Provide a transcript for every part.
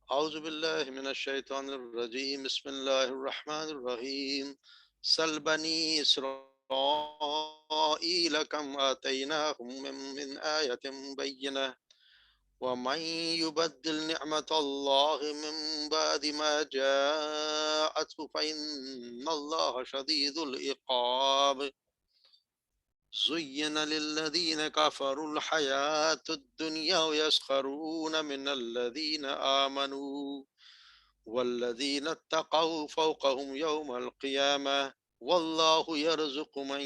أعوذ بالله من الشيطان الرجيم بسم الله الرحمن الرحيم سل بني إسرائيل كم آتيناهم من آية بينة ومن يبدل نعمة الله من بعد ما جاءته فإن الله شديد العقاب زين للذين كفروا الحياة الدنيا ويسخرون من الذين آمنوا والذين اتقوا فوقهم يوم القيامة والله يرزق من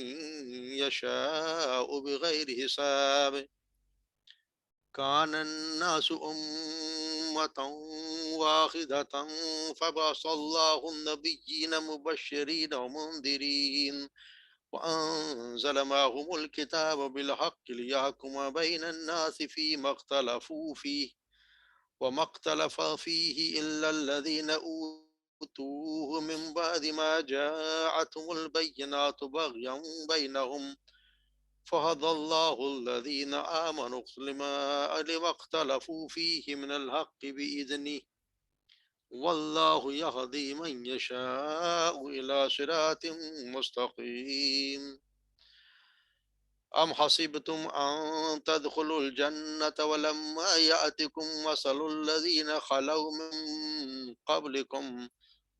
يشاء بغير حساب كان الناس أمة واحدة فبعث الله النبيين مبشرين ومنذرين وأنزل معهم الكتاب بالحق ليحكم بين الناس فيما اختلفوا فيه وما اختلف فيه إلا الذين أوتوه من بعد ما جاءتهم البينات بغيا بينهم فهدى الله الذين آمنوا لما اختلفوا فيه من الحق بإذنه والله يهدي من يشاء إلى صراط مستقيم أم حسبتم أن تدخلوا الجنة ولما يأتكم مثل الذين خلوا من قبلكم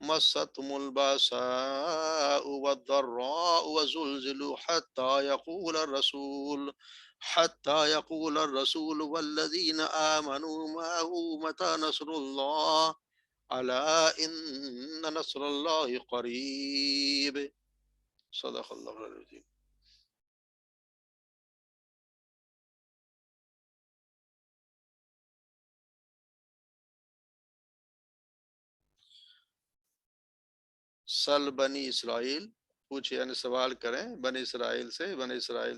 مستهم البأساء والضراء وزلزلوا حتى يقول الرسول والذين آمنوا معه متى نصر الله ألا إن نصر الله قريب صدق الله العظيم. سل بنی اسرائیل پوچھے یعنی سوال کریں بنی اسرائیل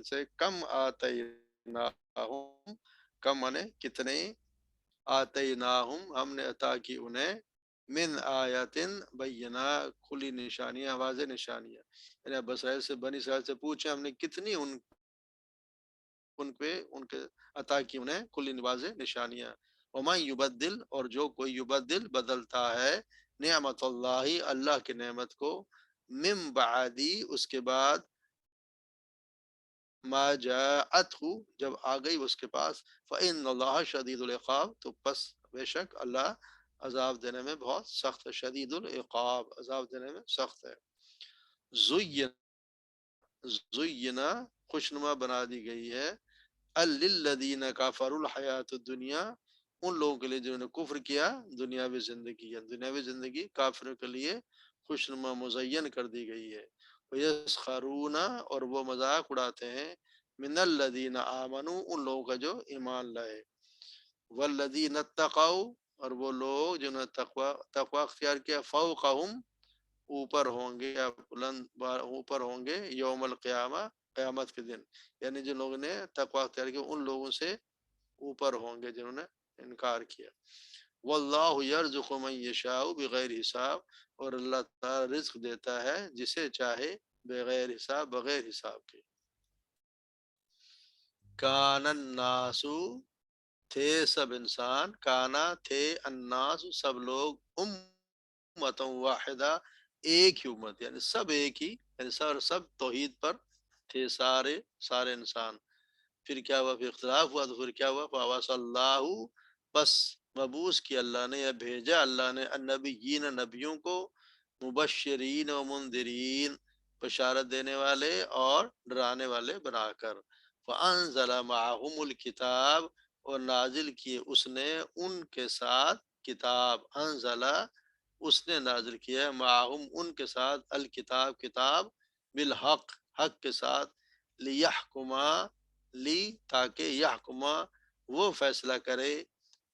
سے کم آتیناہم کم مانے کتنے آتیناہم ہم نے عطا کی انہیں من آیاتن بینہ کھلی نشانیاں واضح نشانیاں یعنی بنی اسرائیل سے پوچھیں ہم نے کتنی ان کے عطا کی انہیں کھلی واضح نشانیاں ومن یبدل اور جو کوئی یبدل بدلتا ہے نعمت اللہ اللہ کی نعمت کو من بعدی اس کے بعد ما جاءتہ جب آ گئی اس کے پاس فإن اللہ شدید العقاب تو پس بے شک اللہ عذاب دینے میں بہت سخت ہے شدید العقاب عذاب دینے میں سخت ہے زینا خوشنما بنا دی گئی ہے للذین کفروا الحیات الدنیا ان لوگوں کے لیے جنہوں نے کفر کیا دنیاوی زندگی کافروں کے لیے خوشنما مزین کر دی گئی ہے ویسخرون اور وہ مذاق اڑاتے ہیں من الذین آمنوا ان لوگوں کا جو ایمان لائے والذین اتقوا اور وہ لوگ جنہوں نے تقوی اختیار کیا فوقہم اوپر ہوں گے یا بلند اوپر ہوں گے یوم القیامہ قیامت کے دن یعنی جن لوگوں نے تقوی اختیار کیا ان لوگوں سے اوپر ہوں گے جنہوں نے انکار کیا واللہ یرزق من یشاء بغیر حساب اور اللہ تعالی رزق دیتا ہے جسے چاہے بغیر حساب کے کان الناس تھے سب انسان کانا تھے الناس سب لوگ امت واحدہ ایک ہی امت یعنی سب ایک ہی یعنی سب توحید پر تھے سارے انسان پھر کیا ہوا پھر اختلاف ہوا تو پھر کیا ہوا فاواس اللہ بس مبعوث کیا اللہ نے یا بھیجا اللہ نے النبیین نبیوں کو مبشرین و منذرین بشارت دینے والے اور ڈرانے والے بنا کر فانزل معهم الکتاب اور نازل کیے اس نے ان کے ساتھ کتاب انزلہ اس نے نازل کیا معهم ان کے ساتھ الکتاب کتاب بالحق حق کے ساتھ لیحکما تاکہ یحکما وہ فیصلہ کرے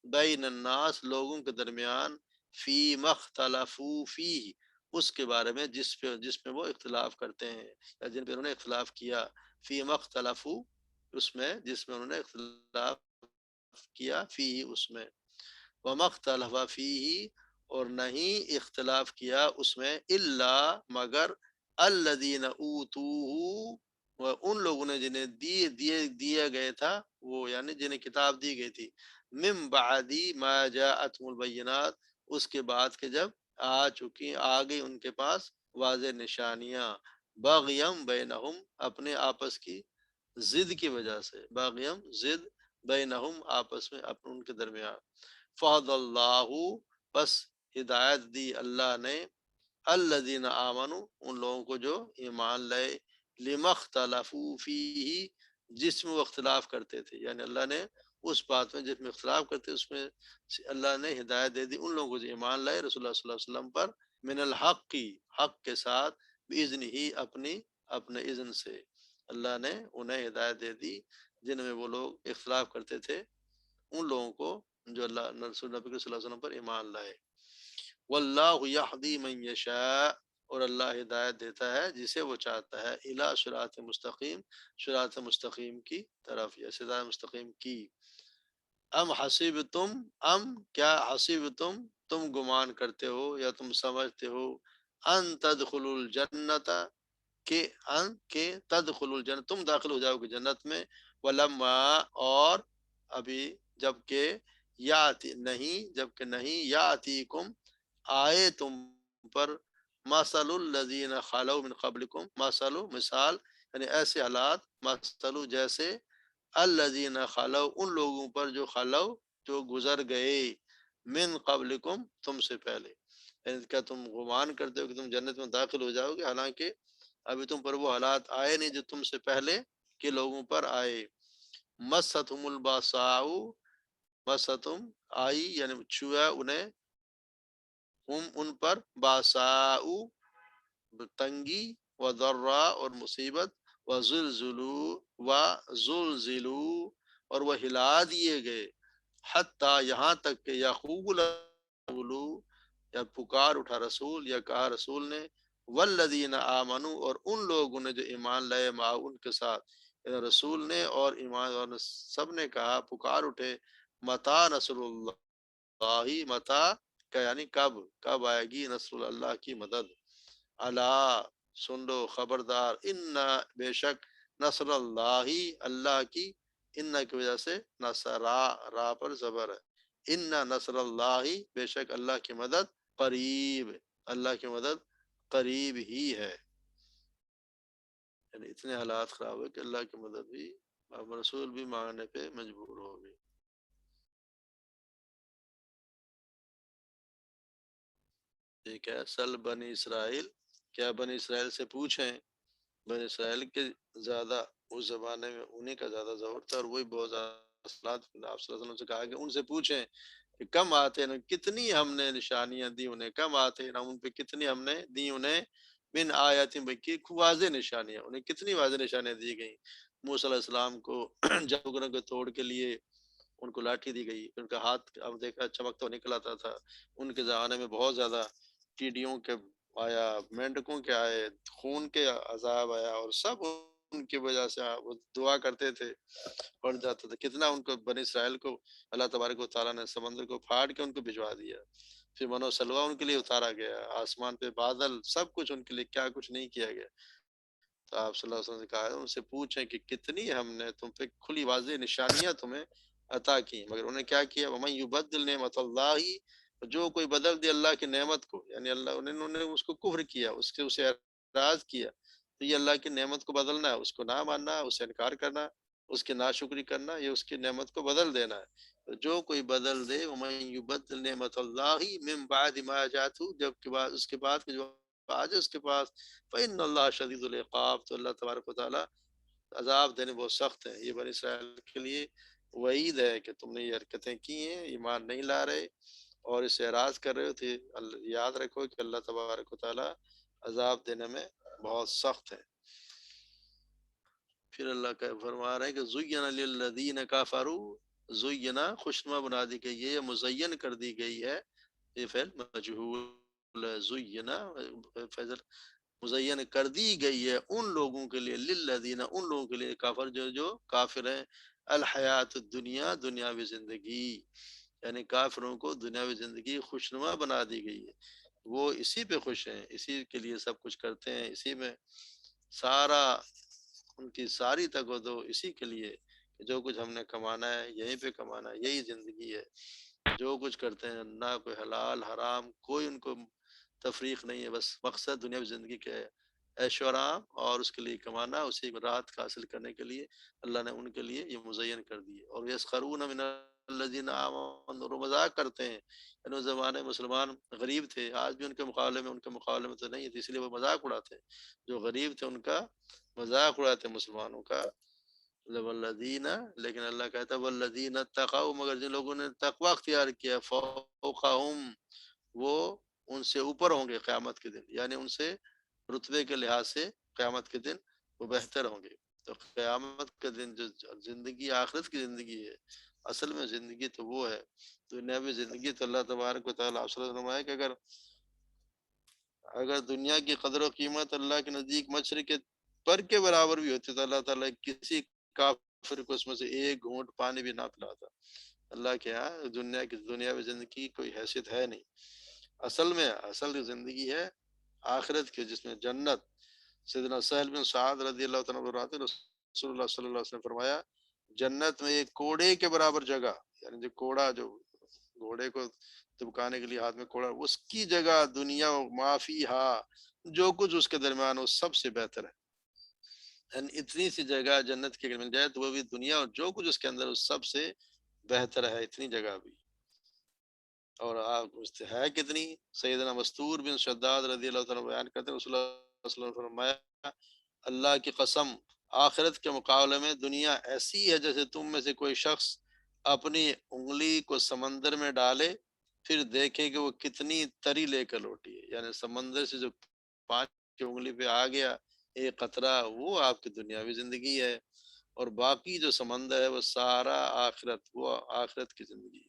بین الناس لوگوں کے درمیان فی مختلفو فی اس کے بارے میں جس میں وہ اختلاف کرتے ہیں یا جن پہ انہوں نے اختلاف کیا فی مختلفو اس میں جس میں انہوں نے اختلاف کیا فی اس میں ومختلف فی اور نہیں اختلاف کیا اس میں الا مگر الذین اوتوہ وہ ان لوگوں نے جنہیں دیا گیا تھا وہ یعنی جنہیں کتاب دی گئی تھی من بعدی ما جاءتهم البینات، اس کے بعد کہ جب آ گئی ان کے پاس واضح نشانیاں، باغیم بینہم، اپنے آپس کی ضد کی وجہ سے، باغیم ضد، بینہم آپس میں ان کے درمیان، فہد اللہ، بس ہدایت دی اللہ نے، الذین آمنوا، ان لوگوں کو جو ایمان لائے، لما اختلفوا فیہ، جس میں وہ اختلاف کرتے تھے، یعنی اللہ نے اس بات میں جس میں اختلاف کرتے اس میں اللہ نے ہدایت دے دی ان لوگوں کو جو ایمان لائے رسول اللہ صلی اللہ علیہ وسلم پر، من الحق کی، حق کے ساتھ، باذن ہی، اپنے اذن سے، اللہ نے انہیں ہدایت دے دی جن میں وہ لوگ اختلاف کرتے تھے، ان لوگوں کو جو اللہ رسول نبی صلی اللہ علیہ وسلم پر ایمان لائے، واللہ یہدی من یشاء، اور اللہ ہدایت دیتا ہے جسے وہ چاہتا ہے، الی صراط مستقیم، صراط مستقیم کی طرف، یا صراط مستقیم کی، ام حسیب تم، ام کیا، حسیب تم گمان کرتے ہو یا تم سمجھتے ہو، ان تدخلوا الجنت، کہ تدخلوا الجنت، تم داخل ہو جاؤ گے جنت میں، ولما، اور ابھی، جبکہ نہیں یاتیکم، آئے تم پر، مثل الذین خلو من قبلکم، مثال، یعنی ایسے حالات، مثل جیسے، الذین خلو، ان لوگوں پر جو خلو، جو گزر گئے، من قبلکم، تم سے پہلے، یعنی کیا تم گمان کرتے ہو کہ تم جنت میں داخل ہو جاؤ گے، حالانکہ ابھی تم پر وہ حالات آئے نہیں جو تم سے پہلے کے لوگوں پر آئے، مستہم الباساء، مستہم آئی یعنی چھوا انہیں، ہم ان پر، باساء تنگی، و ذرا اور مصیبت، و زلزلو اور وہ ہلا دیے گئے، حتیٰ یہاں تک کہ یقول، یا پکار اٹھا رسول، یا کہا رسول نے، والذین آمنوا، اور ان لوگوں نے جو ایمان لائے، مع ان کے ساتھ، یعنی رسول نے اور ایمان اور سب نے کہا، پکار اٹھے، متی نصر اللہ، متی کا یعنی کب آئے گی نصر اللہ کی مدد، اللہ سن لو، خبردار، ان بے شک، نصر اللہ، اللہ کی، ان کی وجہ سے نصرا، را پر زبر ہے، ان نصر اللہ، بے شک اللہ کی مدد، قریب، اللہ کی مدد قریب ہی ہے، یعنی اتنے حالات خراب ہوئے کہ اللہ کی مدد بھی، اب رسول بھی مانگنے پہ مجبور ہو گئے۔ ٹھیک ہے، سل بنی اسرائیل، کیا بنی اسرائیل سے پوچھیں، بنی اسرائیل کے زیادہ اس زمانے میں انہیں کا زیادہ زور تھا، اور وہی بہت زیادہ اصلاحات، آپ صلی اللہ علیہ وسلم سے کہا کہ ان سے پوچھیں کہ کم آتے ہیں، کتنی ہم نے نشانیاں دی انہیں، کم آتے ہیں ان پہ کتنی ہم نے دی انہیں، من آیات بکی، واضح نشانیاں، انہیں کتنی واضح نشانیاں دی گئیں، موسیٰ علیہ السلام کو جبروں کو توڑ کے لیے ان کو لاٹھی دی گئی، ان کا ہاتھ اب دیکھا چمکتا ہوا نکل آتا تھا، ان کے زمانے میں بہت زیادہ ٹیڈیوں کے آیا، مینڈکوں کے آئے، خون کے عذاب آیا، اور سب ان کی وجہ سے وہ دعا کرتے تھے، پڑ جاتا تھا، کتنا ان کو بنی اسرائیل کو اللہ تبارک و تعالیٰ نے سمندر کو پھاڑ کے ان کو بھجوا دیا، پھر منو سلوا ان کے لیے اتارا گیا، آسمان پہ بادل، سب کچھ ان کے لیے، کیا کچھ نہیں کیا گیا، تو آپ صلی اللہ علیہ وسلم نے کہا ان سے پوچھیں کہ کتنی ہم نے تم پہ کھلی واضح نشانیاں تمہیں عطا کی، مگر انہیں کیا کیا، وَمَن يُبَدِّلْ نِعْمَةَ اللَّهِ، جو کوئی بدل دے اللہ کی نعمت کو، یعنی اللہ انہوں نے اس کو کفر کیا، اسے اعراض کیا، تو یہ اللہ کی نعمت کو بدلنا ہے، اس کو نہ ماننا، اسے انکار کرنا، اس کی ناشکری کرنا، یہ اس کی نعمت کو بدل دینا ہے، تو جو کوئی بدل دے، وَمَن يُبَدِّلْ نِعْمَةَ اللَّهِ مِن بَعْدِ مَا جَاءَتْهُ، جب کے بعد اس کے بعد کہ جو آج اس کے پاس، فَإِنَّ اللَّهَ شَدِيدُ الْعِقَابِ، تو اللہ تبارک و تعالیٰ عذاب دینے بہت سخت ہے، یہ بنی اسرائیل کے لیے وعید ہے کہ تم نے یہ حرکتیں کی ہیں، ایمان نہیں لا رہے اور اس سے اعراض کر رہے تھے، یاد رکھو کہ اللہ تبارک و تعالیٰ عذاب دینے میں بہت سخت ہے۔ پھر اللہ کا فرما رہے ہیں کہ زُیّنَ لِلَّذِينَ كَفَرُوا، زُیّنَ خوشنما بنا دی گئی ہے، مزین کر دی گئی ہے، یہ فعل مجہول ہے، زُیّنَ فعل مزین کر دی گئی ہے ان لوگوں کے لیے، للذین، ان لوگوں کے لیے، کافر جو کافر ہیں، الحیات الدنیا، دنیاوی زندگی، یعنی کافروں کو دنیاوی زندگی خوشنما بنا دی گئی ہے، وہ اسی پہ خوش ہیں، اسی کے لیے سب کچھ کرتے ہیں، اسی میں سارا ان کی ساری تگ و دو اسی کے لیے جو کچھ ہم نے کمانا ہے یہیں پہ کمانا ہے، یہی زندگی ہے. جو کچھ کرتے ہیں نہ کوئی حلال حرام کوئی ان کو تفریق نہیں ہے، بس مقصد دنیاوی زندگی کے عیش و آرام اور اس کے لیے کمانا، اسی راحت کا حاصل کرنے کے لیے اللہ نے ان کے لیے یہ مزین کر دی ہے. اور یسخرون من الذین آمنوا، اور مذاق کرتے ہیں. یعنی اس زمانے مسلمان غریب تھے، آج بھی ان کے مقابلے میں تو نہیں تھے، اس لیے وہ مذاق اڑاتے ہیں. جو غریب تھے ان کا مذاق اڑاتے ہیں مسلمانوں کا. والذین، لیکن اللہ کہتا ہے والذین اتقوا، مگر جن لوگوں نے تقوی اختیار کیا، فوقہم، وہ ان سے اوپر ہوں گے قیامت کے دن، یعنی ان سے رتبے کے لحاظ سے قیامت کے دن وہ بہتر ہوں گے. تو قیامت کے دن جو زندگی آخرت کی زندگی ہے، اصل میں زندگی تو وہ ہے دنیاوی زندگی. تو اللہ تبارک و تعالیٰ آپ صلی اللہ علیہ وسلم کہ اگر دنیا کی قدر و قیمت اللہ کے نزدیک مشرق کے پر کے برابر بھی ہوتی تو اللہ تعالیٰ کسی کافر کو اس میں سے ایک گھونٹ پانی بھی نہ پلاتا. اللہ کے ہاں دنیاوی زندگی کی کوئی حیثیت ہے نہیں. اصل زندگی ہے آخرت کی، جس میں جنت. سیدنا سہل بن سعد رضی اللہ تعالیٰ عنہ، رسول اللہ صلی اللہ علیہ وسلم نے فرمایا جنت میں ایک کوڑے کے برابر جگہ، یعنی جو گھوڑے کو دبکانے کے لیے ہاتھ میں کوڑا، اس کی جگہ دنیا معافی ہا، جو کچھ اس کے درمیان وہ سب سے بہتر ہے. یعنی اتنی سی جگہ جنت کی اگر مل جائے تو وہ بھی دنیا اور جو کچھ اس کے اندر اس سب سے بہتر ہے، اتنی جگہ بھی. اور آپ ہے کتنی. سیدنا مستور بن شداد رضی اللہ تعالیٰ بیان کرتے ہیں رسول اللہ صلی اللہ علیہ وسلم نے فرمایا اللہ کی قسم آخرت کے مقابلے میں دنیا ایسی ہے جیسے تم میں سے کوئی شخص اپنی انگلی کو سمندر میں ڈالے پھر دیکھے کہ وہ کتنی تری لے کر لوٹی ہے. یعنی سمندر سے جو پانی کی انگلی پہ آ گیا ایک قطرہ، وہ آپ کی دنیاوی زندگی ہے. اور باقی جو سمندر ہے وہ سارا آخرت، وہ آخرت کی زندگی ہے.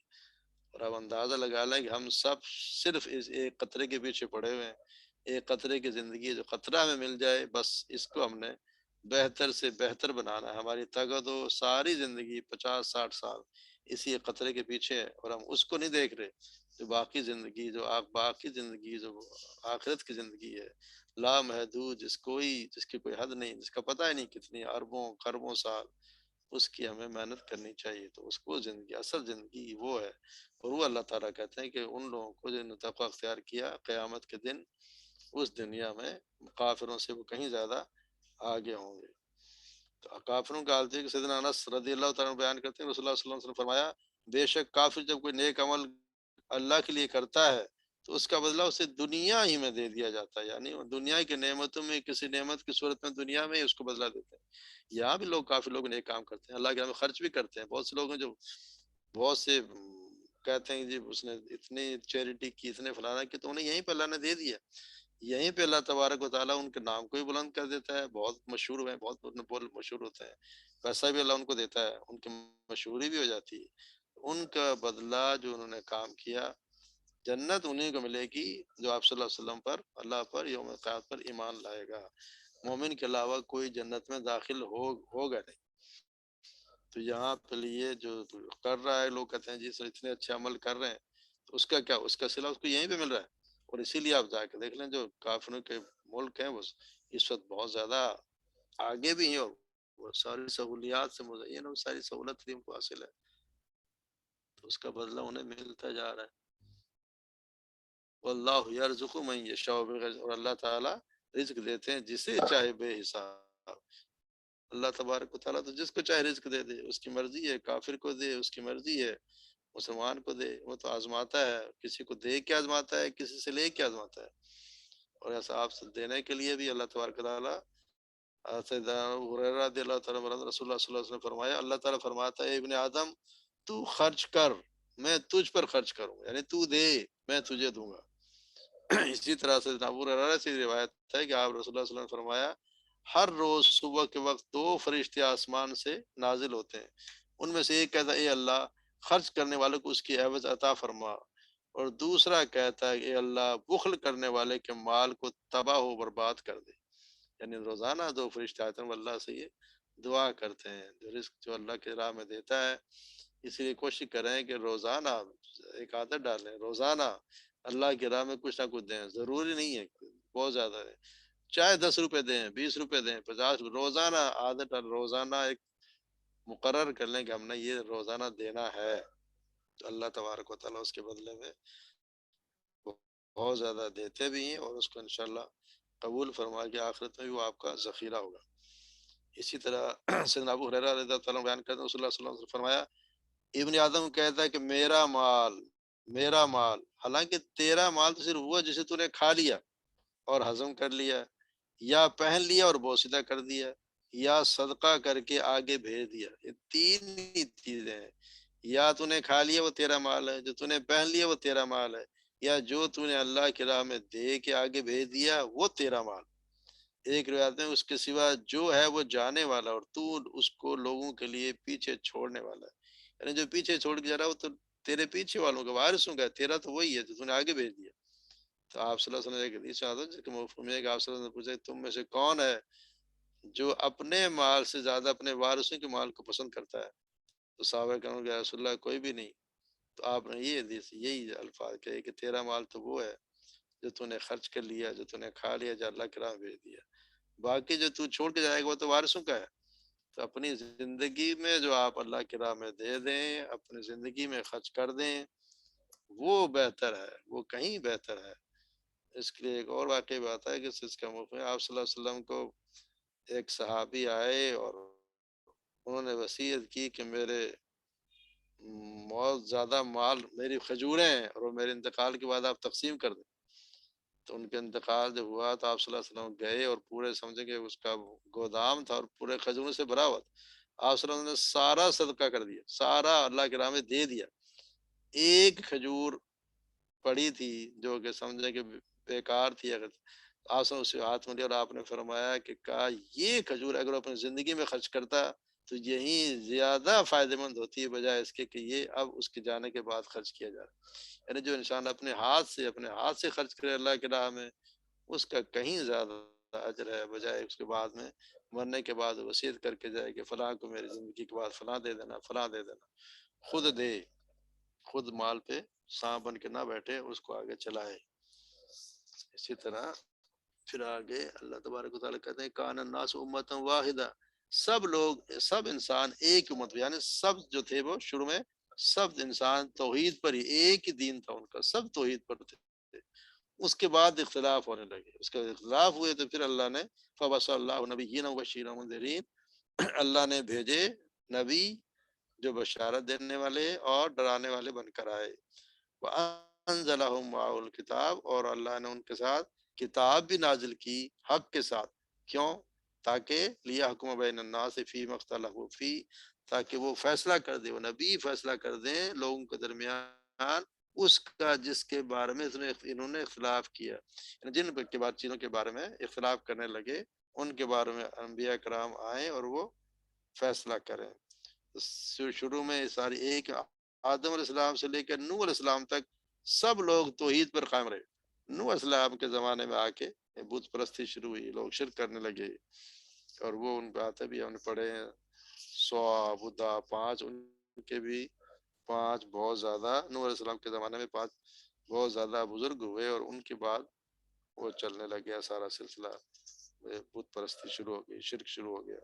اور اب اندازہ لگا لیں کہ ہم سب صرف اس ایک قطرے کے پیچھے پڑے ہوئے ہیں. ایک قطرے کی زندگی جو قطرہ میں مل جائے بس اس کو ہم نے بہتر سے بہتر بنانا ہے. ہماری طاقت و ساری زندگی 50-60 سال اسی ایک قطرے کے پیچھے ہے اور ہم اس کو نہیں دیکھ رہے. جو باقی زندگی جو آخرت کی زندگی ہے لا محدود، جس کی کوئی حد نہیں، جس کا پتہ ہی نہیں کتنی اربوں خربوں سال، اس کی ہمیں محنت کرنی چاہیے. تو اس کو زندگی، اصل زندگی وہ ہے. اور وہ اللہ تعالیٰ کہتے ہیں کہ ان لوگوں کو جنہوں نے تقوی اختیار کیا قیامت کے دن اس دنیا میں کافروں سے وہ کہیں زیادہ آگے ہوں گے. تو کافروں کا حالت ہے کہ سیدنا انس رضی اللہ تعالیٰ بیان کرتے ہیں رسول اللہ صلی اللہ علیہ وسلم نے فرمایا بے شک کافر جب کوئی نیک عمل اللہ کے لیے کرتا ہے تو اس کا بدلہ اسے دنیا ہی میں دے دیا جاتا ہے. یعنی دنیا کی نعمتوں میں کسی نعمت کی صورت میں دنیا میں ہی اس کو بدلہ دیتے ہیں. یہاں بھی کافی لوگ نیک کام کرتے ہیں، اللہ کے نام میں خرچ بھی کرتے ہیں. بہت سے لوگ ہیں جو بہت سے کہتے ہیں جی اس نے اتنی چیریٹی کی، اتنے فلانا کی، تو انہیں یہیں پہ اللہ نے دے دیا. یہیں پہ اللہ تبارک و تعالیٰ ان کے نام کو بھی بلند کر دیتا ہے. بہت مشہور ہوئے، بہت مشہور ہوتے ہیں، پیسہ بھی اللہ ان کو دیتا ہے، ان کی مشہوری بھی ہو جاتی ہے. ان کا بدلہ جو انہوں نے کام کیا، جنت انہیں کو ملے گی جو آپ صلی اللہ علیہ وسلم پر، اللہ پر، یوم قیامت پر ایمان لائے گا. مومن کے علاوہ کوئی جنت میں داخل ہوگا نہیں. تو یہاں پہ لیے جو کر رہا ہے، لوگ کہتے ہیں جی سر اتنے اچھے عمل کر رہے ہیں، تو اس کا کیا، اس کا صلہ اس کو یہیں پہ مل رہا ہے. اور اسی لیے آپ جا کے دیکھ لیں جو کافروں کے ملک ہیں وہ اس وقت بہت زیادہ آگے بھی ہیں اور وہ ساری سہولیات سے مزین، اور ساری سہولت بھی ان کو حاصل ہے. تو اس کا بدلہ انہیں ملتا جا رہا ہے. واللہ یرزق من یشاء بغیر، اور اللہ تعالیٰ رزق دیتے ہیں جسے چاہے بے حساب. اللہ تبارک و تعالیٰ تو جس کو چاہے رزق دے دے، اس کی مرضی ہے. کافر کو دے اس کی مرضی ہے، مسلمان کو دے. وہ تو آزماتا ہے، کسی کو دے کے آزماتا ہے، کسی سے لے کے آزماتا ہے. اور ایسا آپ سے دینے کے لیے بھی اللہ تبارک و تعالیٰ رضی اللہ تعالیٰ عنہ، رسول اللہ صلی اللہ علیہ وسلم نے فرمایا اللہ تعالیٰ فرماتا ہے ابن آدم تو خرچ کر، میں تجھ پر خرچ کروں، یعنی تو دے میں تجھے دوں گا. اسی طرح سے ابو ہریرہ سے روایت ہے کہ آپ رسول اللہ صلی اللہ علیہ وسلم نے فرمایا ہر روز صبح کے وقت 2 فرشتے آسمان سے نازل ہوتے ہیں. ان میں سے ایک کہتا ہے اے اللہ خرچ کرنے والے کو اس کی عوض عطا فرما، اور دوسرا کہتا ہے اے اللہ بخل کرنے والے کے مال کو تباہ و برباد کر دے. یعنی روزانہ 2 فرشتے آتے ہیں، وہ اللہ سے یہ دعا کرتے ہیں. جو رزق جو اللہ کے راہ میں دیتا ہے، اس لیے کوشش کریں کہ روزانہ ایک عادت ڈالیں، روزانہ اللہ کی راہ میں کچھ نہ کچھ دیں. ضروری نہیں ہے بہت زیادہ ہے، چاہے 10 روپے دیں، 20 روپے دیں، 50 روزانہ عادت ڈال. روزانہ ایک مقرر کر لیں کہ ہم نے یہ روزانہ دینا ہے، تو اللہ تبارک و تعالیٰ اس کے بدلے میں بہت زیادہ دیتے بھی ہیں، اور اس کو انشاءاللہ قبول فرما کے آخرت میں بھی وہ آپ کا ذخیرہ ہوگا۔ اسی طرح سیدنا ابو ہریرہ رضی اللہ تعالیٰ عنہ بیان کرتے ہیں، رسول اللہ صلی اللہ علیہ وسلم نے فرمایا، ابن آدم کہتا ہے کہ میرا مال، میرا مال، حالانکہ تیرا مال تو صرف ہوا جسے تو نے کھا لیا اور ہضم کر لیا، یا پہن لیا اور بوسیدہ کر دیا، یا صدقہ کر کے آگے بھیج دیا۔ یہ تین ہی چیزیں ہیں، یا تو نے کھا لیا وہ تیرا مال ہے، جو تو نے پہن لیا وہ تیرا مال ہے، یا جو تو نے اللہ کی راہ میں دے کے آگے بھیج دیا وہ تیرا مال۔ ایک روایت میں اس کے سوا جو ہے وہ جانے والا، اور تو اس کو لوگوں کے لیے پیچھے چھوڑنے والا ہے۔ یعنی جو پیچھے چھوڑ کے جا رہا ہے وہ تو تیرے پیچھے والوں کا وارثوں کا ہے، تیرا تو وہی ہے جو تو نے آگے بھیج دیا۔ تو آپ صلی اللہ علیہ وسلم نے ایک حدیث میں آتا ہے جس کے مفہوم یہ ہے کہ آپ صلی اللہ علیہ وسلم نے پوچھا کہ تم میں سے کون ہے جو اپنے مال سے زیادہ اپنے وارثوں کے مال کو پسند کرتا ہے؟ تو صحابہ کرام کہ رسول اللہ کوئی بھی نہیں۔ تو آپ نے یہ حدیث، یہی الفاظ کہے کہ تیرا مال تو وہ ہے جو تو نے خرچ کر لیا، جو تو نے کھا لیا، جو اللہ کی راہ میں بھیج دیا، باقی جو تو چھوڑ کے جائے گا وہ تو وارثوں کا ہے۔ تو اپنی زندگی میں جو آپ اللہ کی راہ میں دے دیں، اپنی زندگی میں خرچ کر دیں، وہ بہتر ہے، وہ کہیں بہتر ہے۔ اس کے لیے ایک اور واقعی بات ہے کہ اس کا مفہوم ہے، آپ صلی اللہ علیہ وسلم کو ایک صحابی آئے اور انہوں نے وصیت کی کہ میرے بہت زیادہ مال، میری کھجوریں ہیں، اور وہ میرے انتقال کے بعد آپ تقسیم کر دیں۔ تو ان کے انتقال جب ہوا تو آپ صلی اللہ علیہ وسلم گئے اور پورے سمجھیں کہ اس کا گودام تھا اور پورے کھجوروں سے بھرا ہوا تھا، آپ صلی اللہ علیہ وسلم نے سارا صدقہ کر دیا، سارا اللہ کے راہ میں دے دیا۔ ایک کھجور پڑی تھی جو کہ سمجھیں کہ بیکار تھی، اگر آپ سے اسے ہاتھ میں لیا اور آپ نے فرمایا کہ کہا یہ کھجور اگر وہ اپنی زندگی میں خرچ کرتا تو یہی زیادہ فائدہ مند ہوتی ہے بجائے اس کے کہ یہ اب اس کے جانے کے بعد خرچ کیا جا رہا ہے۔ یعنی جو انسان اپنے ہاتھ سے خرچ کرے اللہ کی راہ میں، اس کا کہیں زیادہ اجر ہے بجائے اس کے بعد میں مرنے کے بعد وصیت کر کے جائے کہ فلاں کو میری زندگی کے بعد فلاں دے دینا، فلاں دے دینا۔ خود دے، خود مال پہ سانپ بن کے نہ بیٹھے، اس کو آگے چلائے۔ اسی طرح پھر آگے اللہ تبارک و تعالیٰ کہتے ہیں کان الناس امۃ واحدہ، سب لوگ، سب انسان ایک امت، یعنی سب جو تھے وہ شروع میں سب انسان توحید پر ہی، ایک ہی دین تھا ان کا، سب توحید پر تھے۔ اس کے بعد اختلاف ہونے لگے، اس کے اختلاف ہوئے تو پھر اللہ نے فبعث اللہ نبیین مبشرین ومنذرین، اللہ نے بھیجے نبی جو بشارت دینے والے اور ڈرانے والے بن کر آئے۔ وَأَنزَلَهُمْ مَعَهُ الْكِتَابَ، اور اللہ نے ان کے ساتھ کتاب بھی نازل کی حق کے ساتھ۔ کیوں؟ تاکہ لِيَحْكُمَ بَيْنَ النَّاسِ فِيمَا اخْتَلَفُوا فِيهِ، تاکہ وہ فیصلہ کر دے، وہ نبی فیصلہ کر دیں لوگوں کے درمیان اس کا جس کے بارے میں انہوں نے اختلاف کیا، یعنی جن کے بعد چیزوں کے بارے میں اختلاف کرنے لگے ان کے بارے میں انبیاء کرام آئیں اور وہ فیصلہ کریں۔ شروع میں ساری ایک آدم علیہ السلام سے لے کر نوح علیہ السلام تک سب لوگ توحید پر قائم رہے۔ نوح علیہ السلام کے زمانے میں آ کے بت پرستی شروع ہوئی، لوگ شرک کرنے لگے، اور وہ ان باتیں بھی ہم نے پڑھے ہیں، سوا بدا پانچ، ان کے بھی پانچ بہت زیادہ، نوح علیہ السلام کے زمانے میں پانچ بہت زیادہ بزرگ ہوئے، اور ان کے بعد وہ چلنے لگ گیا سارا سلسلہ، بت پرستی شروع ہو گئی، شرک شروع ہو گیا۔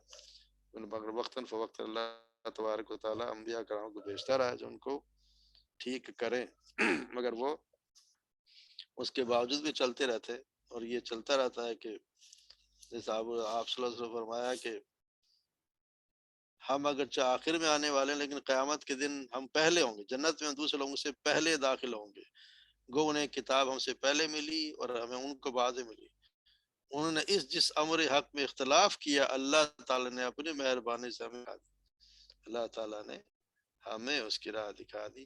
مگر وقتاً فوقتاً اللہ تبارک و تعالیٰ انبیاء کرام کو بھیجتا رہا جو ان کو ٹھیک کریں، مگر وہ اس کے باوجود بھی چلتے رہتے، اور یہ چلتا رہتا ہے کہ جیسا آپ صلی اللہ علیہ وسلم فرمایا کہ ہم اگرچہ آخر میں آنے والے ہیں لیکن قیامت کے دن ہم پہلے ہوں گے، جنت میں ہم دوسرے لوگوں سے پہلے داخل ہوں گے۔ گو انہیں کتاب ہم سے پہلے ملی اور ہمیں ان کو بعد میں ملی، انہوں نے جس امر حق میں اختلاف کیا اللہ تعالیٰ نے اپنی مہربانی سے ہمیں اللہ تعالیٰ نے ہمیں اس کی راہ دکھا دی۔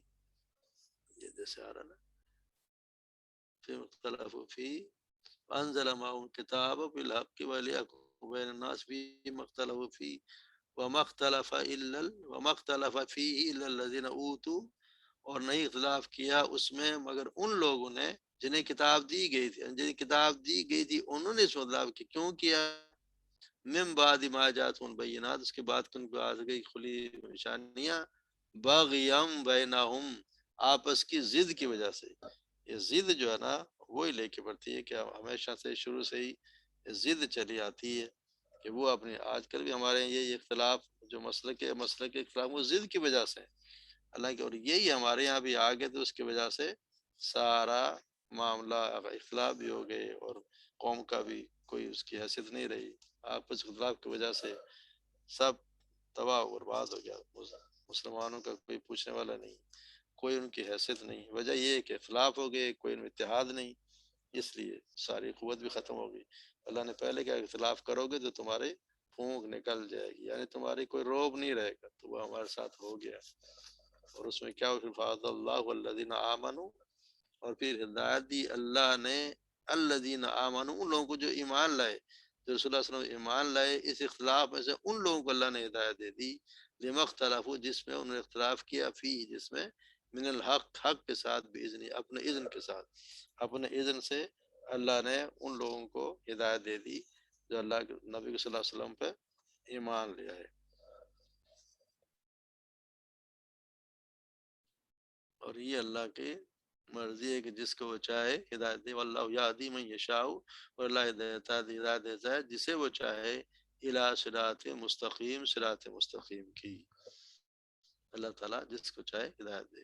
یہ جیسے آ رہا نا فی مختلف فی انزل معهم الكتاب بالحق وليحكم بين الناس فيما اختلفوا فيه وما اختلف فيه الا الذين اوتوا، اور نہیں اختلاف کیا اس میں مگر ان لوگوں نے جنہیں کتاب دی گئی تھی، جنہیں کتاب دی گئی تھی انہوں نے اس میں اختلاف کیا۔ کیوں کیا؟ من بعد ما جاءتهم البینات، اس کے بعد ان کو آ گئی کھلی نشانیاں، باغیم بینہم، آپس کی ضد کی وجہ سے۔ یہ ضد جو ہے نا وہی لے کے پڑتی ہے کہ ہمیشہ سے شروع سے ہی ضد چلی آتی ہے کہ وہ اپنی، آج کل بھی ہمارے یہ اختلاف جو مسلک کے اختلاف وہ ضد کی وجہ سے، حالانکہ اور یہی ہمارے یہاں بھی آ گئے تو اس کی وجہ سے سارا معاملہ اختلاف بھی ہو گئے، اور قوم کا بھی کوئی اس کی حیثیت نہیں رہی، آپس اختلاف کی وجہ سے سب تباہ و برباد ہو گیا، مسلمانوں کا کوئی پوچھنے والا نہیں، کوئی ان کی حیثیت نہیں، وجہ یہ ہے کہ اختلاف ہو گئے، کوئی ان میں اتحاد نہیں، اس لیے ساری قوت بھی ختم ہو گئی۔ اللہ نے پہلے کہا اختلاف کرو گے تو تمہارے پھونک نکل جائے گی، یعنی تمہاری کوئی روب نہیں رہے گا، تو وہ ہمارے ساتھ ہو گیا۔ اور اس میں کیا فَهَدَى اللَّهُ الَّذِينَ آمَنُوا، اور پھر ہدایت دی اللہ نے الذین آمنوا، ان لوگوں کو جو ایمان لائے، جو رسول اللہ صلی اللہ علیہ وسلم ایمان لائے، اس اختلاف میں سے ان لوگوں کو اللہ نے ہدایت دے دی، لما اختلافوا، جس میں انہوں نے اختلاف کیا، فی، جس میں من الحق، حق کے ساتھ، باذن، اپنے اذن کے ساتھ، اپنے اذن سے اللہ نے ان لوگوں کو ہدایت دے دی جو اللہ کے نبی صلی اللہ علیہ وسلم پہ ایمان لے آئے۔ اور یہ اللہ کی مرضی ہے کہ جس کو وہ چاہے ہدایت دے، واللہ یہدی من یشاء، اور اللہ ہدایت دیتا ہے جسے وہ چاہے، الی صراط مستقیم، صراط مستقیم کی، اللہ تعالیٰ جس کو چاہے ہدایت دے۔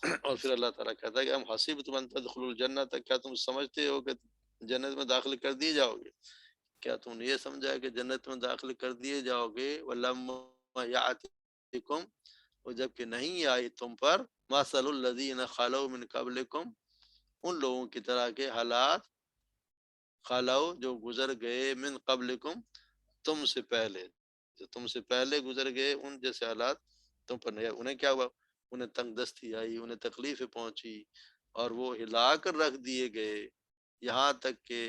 اور پھر اللہ تعالیٰ کہتا ہے کہ ہم حسیبتم ان تدخلوا الجنۃ، کیا تم سمجھتے ہو کہ جنت میں داخل کر دیے جاؤ گے؟ کیا تم نے یہ سمجھا ہے کہ جنت میں داخل کر دیے جاؤ گے؟ ولما یاتکم، اور جب کہ نہیں آئی تم پر، مثل الذین خلو من قبلکم، ان لوگوں کی طرح کے حالات، خلو جو گزر گئے، من قبلکم تم سے پہلے، جو تم سے پہلے گزر گئے ان جیسے حالات تم پر نہیں آئے۔ انہیں کیا ہوا؟ انہیں تنگ دستی آئی، انہیں تکلیفیں پہنچی، اور وہ ہلا کر رکھ دیے گئے، یہاں تک کہ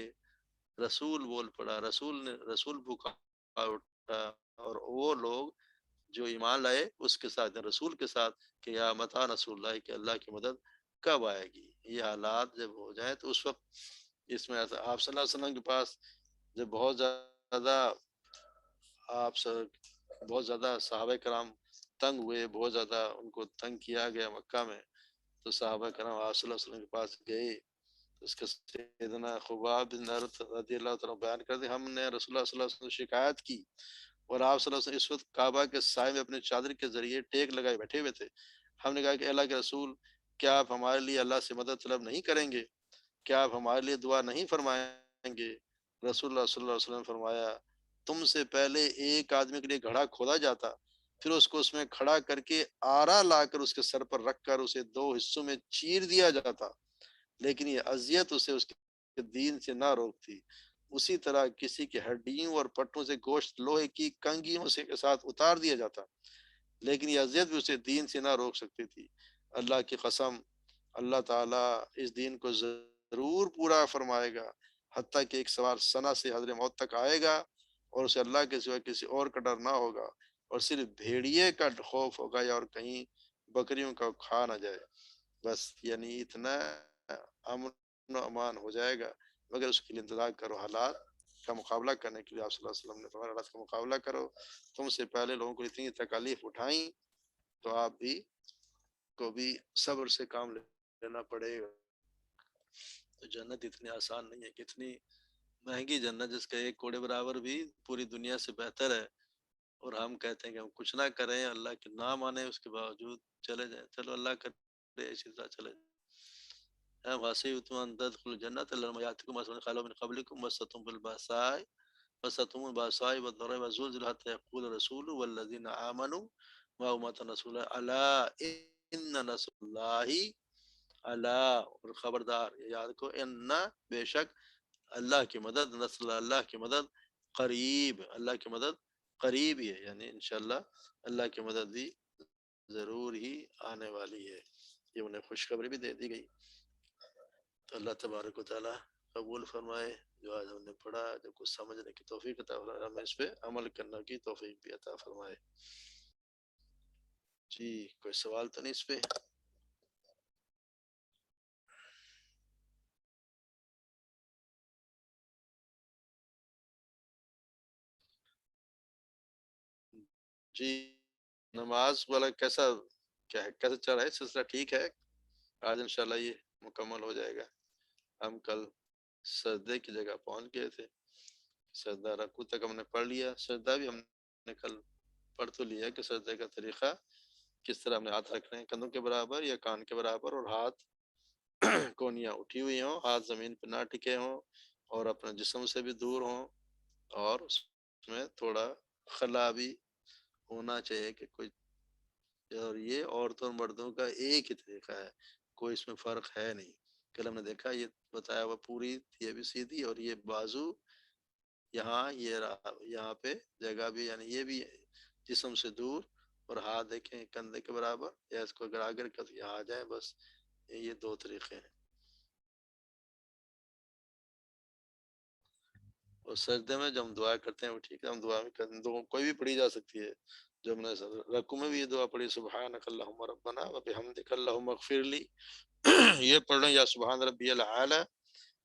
رسول بول پڑا، رسول پکار اٹھا، اور وہ لوگ جو ایمان لائے اس کے ساتھ، رسول کے ساتھ، کہ یا متا رسول اللہ، کہ اللہ کی مدد کب آئے گی۔ یہ حالات جب ہو جائیں تو اس وقت اس میں آپ صلی اللہ علیہ وسلم کے پاس جب بہت زیادہ صحابہ کرام تنگ ہوئے، بہت زیادہ ان کو تنگ کیا گیا مکہ میں، تو صحابہ کرام آپ صلی اللہ علیہ وسلم کے پاس گئے، اس کا سیدنا خباب بن عرت رضی اللہ تعالیٰ بیان کرتے، ہم نے رسول اللہ صلی اللہ علیہ وسلم سے شکایت کی، اور آپ صلی اللہ علیہ وسلم اس وقت کعبہ کے سائے میں اپنے چادر کے ذریعے ٹیک لگائے بیٹھے ہوئے تھے۔ ہم نے کہا کہ اللہ کے رسول، کیا آپ ہمارے لیے اللہ سے مدد طلب نہیں کریں گے؟ کیا آپ ہمارے لیے دعا نہیں فرمائیں گے؟ رسول اللہ صلی اللہ علیہ وسلم نے فرمایا، تم سے پہلے ایک آدمی کے لیے گھڑا کھودا جاتا، پھر اس کو اس میں کھڑا کر کے آرا لا کر اس کے سر پر رکھ کر اسے دو حصوں میں چیر دیا جاتا، لیکن یہ اذیت اسے اس کے دین سے نہ روکتی۔ اسی طرح کسی کی ہڈیوں اور پٹھوں سے گوشت لوہے کی کنگھیوں سے کے ساتھ اتار دیا جاتا، لیکن یہ اذیت بھی اسے دین سے نہ روک سکتی تھی۔ اللہ کی قسم، اللہ تعالیٰ اس دین کو ضرور پورا فرمائے گا، حتیٰ کہ ایک سوار سنا سے حضر موت تک آئے گا، اور اسے اللہ کے سوا کسی اور کا ڈر نہ ہوگا، اور صرف بھیڑیے کا خوف ہوگا، یا اور کہیں بکریوں کا کھا نہ جائے، بس یعنی اتنا امن و امان ہو جائے گا، مگر اس کے لیے انتظار کرو، حالات کا مقابلہ کرنے کے لیے آپ صلی اللہ علیہ وسلم نے فرمایا حالات کا مقابلہ کرو۔ تم سے پہلے لوگوں کو اتنی تکالیف اٹھائیں تو آپ بھی کو بھی صبر سے کام لینا پڑے گا۔ تو جنت اتنی آسان نہیں ہے، کتنی مہنگی جنت، جس کا ایک کوڑے برابر بھی پوری دنیا سے بہتر ہے، اور ہم کہتے ہیں کہ ہم کچھ نہ کریں، اللہ کے نہ مانیں، اس کے باوجود چلے جائیں، چلو اللہ کرے اسی طرح چلے جائیں۔ وَحَسِبْتُمْ أَن تَدْخُلُوا الْجَنَّةَ لَمَّا يَأْتِكُم مَثَلُ الَّذِينَ خَلَوْا مِن قَبْلِكُم مَّسَّتْهُمُ الْبَأْسَاءُ وَالضَّرَّاءُ وَزُلْزِلُوا حَتَّىٰ يَقُولَ الرَّسُولُ وَالَّذِينَ آمَنُوا مَعَهُ مَتَىٰ نَصْرُ اللَّهِ أَلَا إِنَّ نَصْرَ اللَّهِ، الا، اور خبردار، یاد کو، ان، بے شک، اللہ کی مدد، نصر اللہ کی مدد، قریب، اللہ کی مدد قریب ہی ہے، یعنی انشاءاللہ اللہ کی مدد بھی ضرور ہی آنے والی ہے، یہ انہیں خوشخبری بھی دے دی گئی۔ تو اللہ تبارک و تعالیٰ قبول فرمائے جو آج ہم نے پڑھا، جو کچھ سمجھنے کی توفیق عطا فرمائے، ہمیں اس پہ عمل کرنے کی توفیق بھی عطا فرمائے۔ جی کوئی سوال تو نہیں اس پہ؟ جی نماز والا کیسا، کیا ہے، کیسے چل رہا ہے سلسلہ؟ ٹھیک ہے، آج انشاءاللہ یہ مکمل ہو جائے گا۔ ہم کل سجدے کی جگہ پہنچ گئے تھے، سجدہ رکوع تک ہم نے پڑھ لیا، سجدہ بھی ہم نے کل پڑھ تو لیا کہ سجدے کا طریقہ کس طرح ہم نے ہاتھ رکھنے ہیں کندھوں کے برابر یا کان کے برابر، اور ہاتھ کونیاں اٹھی ہوئی ہوں، ہاتھ زمین پہ نہ ٹکے ہوں اور اپنے جسم سے بھی دور ہوں، اور اس میں تھوڑا خلا بھی ہونا چاہیے کہ کوئی، اور یہ عورتوں اور مردوں کا ایک ہی طریقہ ہے، کوئی اس میں فرق ہے نہیں۔ کل ہم نے دیکھا یہ بتایا ہوا پوری، یہ بھی سیدھی اور یہ بازو یہاں، یہ رہا یہاں پہ جگہ بھی، یعنی یہ بھی جسم سے دور، اور ہاتھ دیکھیں کندھے کے برابر، یا اس کو اگر آگر کر یہاں آ جائیں، بس یہ دو طریقے ہیں۔ اور سجدے میں جو ہم دعا کرتے ہیں وہ ٹھیک ہے، ہم دعا بھی کرتے ہیں، کوئی بھی پڑھی جا سکتی ہے، جو ہم نے رکوع میں بھی یہ دعا پڑھی، سبحانک اللہم ربنا و بحمدک اللہم اغفر لی، یہ پڑھ لیں، یا سبحان ربی الاعلی،